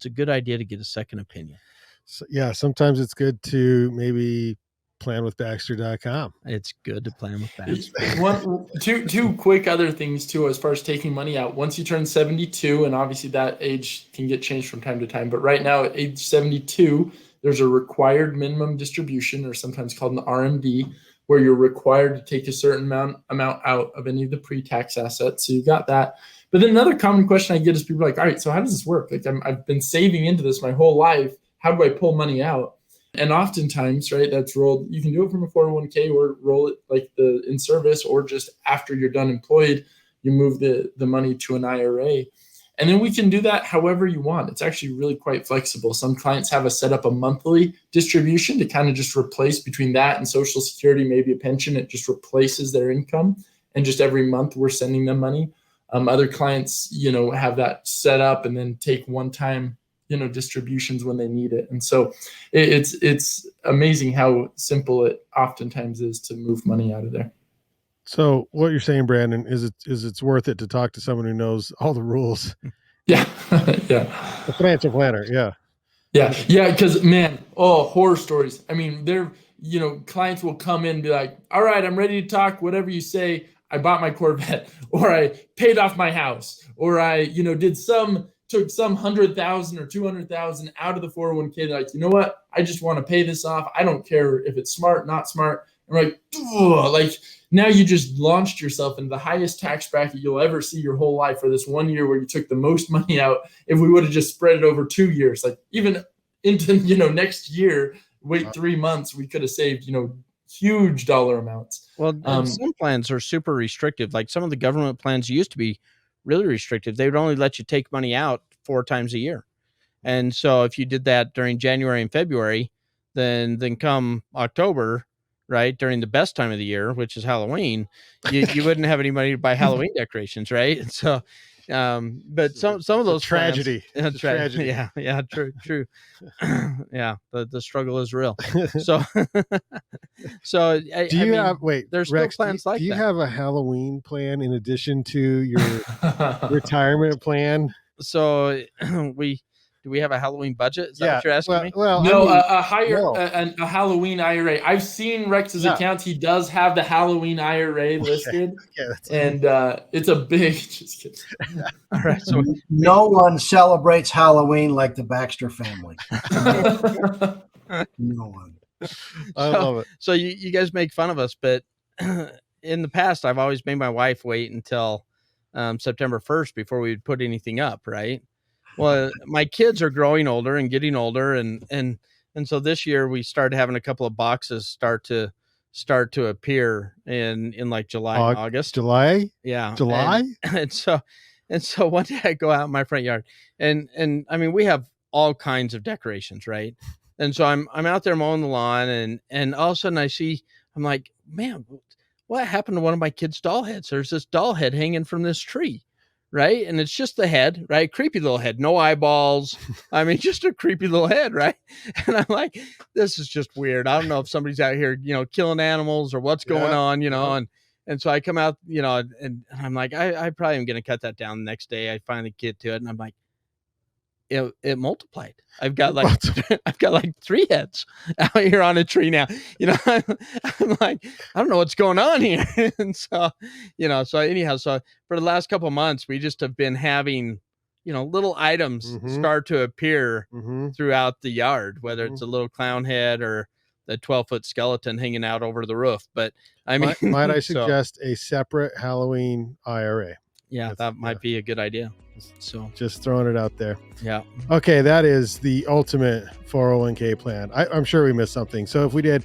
Speaker 2: a good idea to get a second opinion.
Speaker 1: So, yeah. Sometimes it's good to maybe plan with Baxter.com.
Speaker 2: It's good to plan with Baxter.
Speaker 4: Two quick other things too, as far as taking money out. Once you turn 72, and obviously that age can get changed from time to time, but right now at age 72, there's a required minimum distribution, or sometimes called an RMD, where you're required to take a certain amount out of any of the pre-tax assets. So you got that. But then another common question I get is people are like, all right, so how does this work? Like I've been saving into this my whole life. How do I pull money out? And oftentimes, right, that's rolled. You can do it from a 401k or roll it like the in service, or just after you're done employed, you move the money to an IRA. And then we can do that however you want. It's actually really quite flexible. Some clients have set up a monthly distribution to kind of just replace between that and Social Security, maybe a pension. It just replaces their income. And just every month we're sending them money. Other clients, have that set up and then take one-time distributions when they need it. And so it's amazing how simple it oftentimes is to move money out of there.
Speaker 1: So what you're saying, Brandon, is it's worth it to talk to someone who knows all the rules?
Speaker 4: Yeah. Yeah.
Speaker 1: A financial planner. Yeah.
Speaker 4: Yeah. Because horror stories. I mean, clients will come in and be like, all right, I'm ready to talk, whatever you say. I bought my Corvette, or I paid off my house, or I, took some 100,000 or 200,000 out of the 401k. They're like, you know what? I just want to pay this off. I don't care if it's smart, not smart. And we're like, now you just launched yourself into the highest tax bracket you'll ever see your whole life for this 1 year where you took the most money out. If we would have just spread it over 2 years, like even into, next year, wait 3 months, we could have saved, huge dollar amounts.
Speaker 2: Well, some plans are super restrictive. Like some of the government plans used to be really restrictive. They would only let you take money out 4 times a year. And so if you did that during January and February, then come October, right, during the best time of the year, which is Halloween, you wouldn't have any money to buy Halloween decorations, right? And so, but some of those
Speaker 1: tragedy.
Speaker 2: plans,
Speaker 1: Tragedy.
Speaker 2: yeah, true. Yeah, the struggle is real. So, so
Speaker 1: Do you have wait?
Speaker 2: There's
Speaker 1: Rex,
Speaker 2: still plans like
Speaker 1: do you
Speaker 2: that.
Speaker 1: have a Halloween plan in addition to your retirement plan?
Speaker 2: So do we have a Halloween budget? Is that what you're asking me?
Speaker 1: Well,
Speaker 4: No,
Speaker 1: I mean,
Speaker 4: a higher
Speaker 1: no.
Speaker 4: a Halloween IRA. I've seen Rex's
Speaker 1: Yeah.
Speaker 4: account. He does have the Halloween IRA listed,
Speaker 1: that's
Speaker 4: and it's a big. Just kidding.
Speaker 2: All right. So
Speaker 3: No one celebrates Halloween like the Baxter family. No one.
Speaker 1: I love it.
Speaker 2: So you guys make fun of us, but in the past, I've always made my wife wait until September 1st before we would put anything up, right? Well, my kids are growing older and getting older, and so this year we started having a couple of boxes start to appear in like July and August.
Speaker 1: July?
Speaker 2: Yeah.
Speaker 1: July?
Speaker 2: And so one day I go out in my front yard and I mean, we have all kinds of decorations, right? And so I'm out there mowing the lawn and all of a sudden I'm like, man, what happened to one of my kids' doll heads? There's this doll head hanging from this tree. Right. And it's just the head, right? Creepy little head, no eyeballs. I mean, just a creepy little head. Right. And I'm like, this is just weird. I don't know if somebody's out here, killing animals or what's going on, and so I come out, and I'm like, I probably am going to cut that down the next day. I finally get to it. And I'm like, it multiplied. I've got like 3 heads out here on a tree now. I'm like, I don't know what's going on here. And so, so anyhow, so for the last couple of months, we just have been having, little items start to appear throughout the yard, whether it's a little clown head or the 12-foot skeleton hanging out over the roof. But I mean,
Speaker 1: might I suggest a separate Halloween IRA?
Speaker 2: Yeah, that might be a good idea. So
Speaker 1: just throwing it out there.
Speaker 2: Yeah.
Speaker 1: Okay, that is the ultimate 401k plan. I'm sure we missed something. So if we did,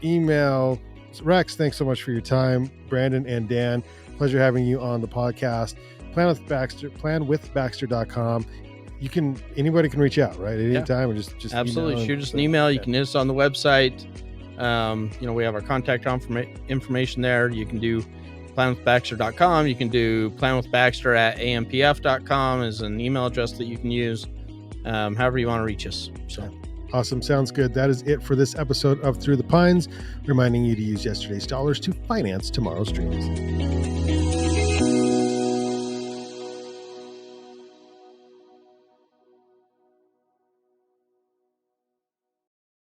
Speaker 1: email Rex. Thanks so much for your time, Brandon and Dan. Pleasure having you on the podcast. Plan with Baxter. Planwithbaxter.com. Anybody can reach out, right? At any time, or just
Speaker 2: absolutely shoot us an email. You can hit us on the website. We have our contact information there. You can do planwithbaxter.com. You can do planwithbaxter@ampf.com is an email address that you can use. However you want to reach us. So
Speaker 1: awesome. Sounds good. That is it for this episode of Through the Pines, reminding you to use yesterday's dollars to finance tomorrow's dreams.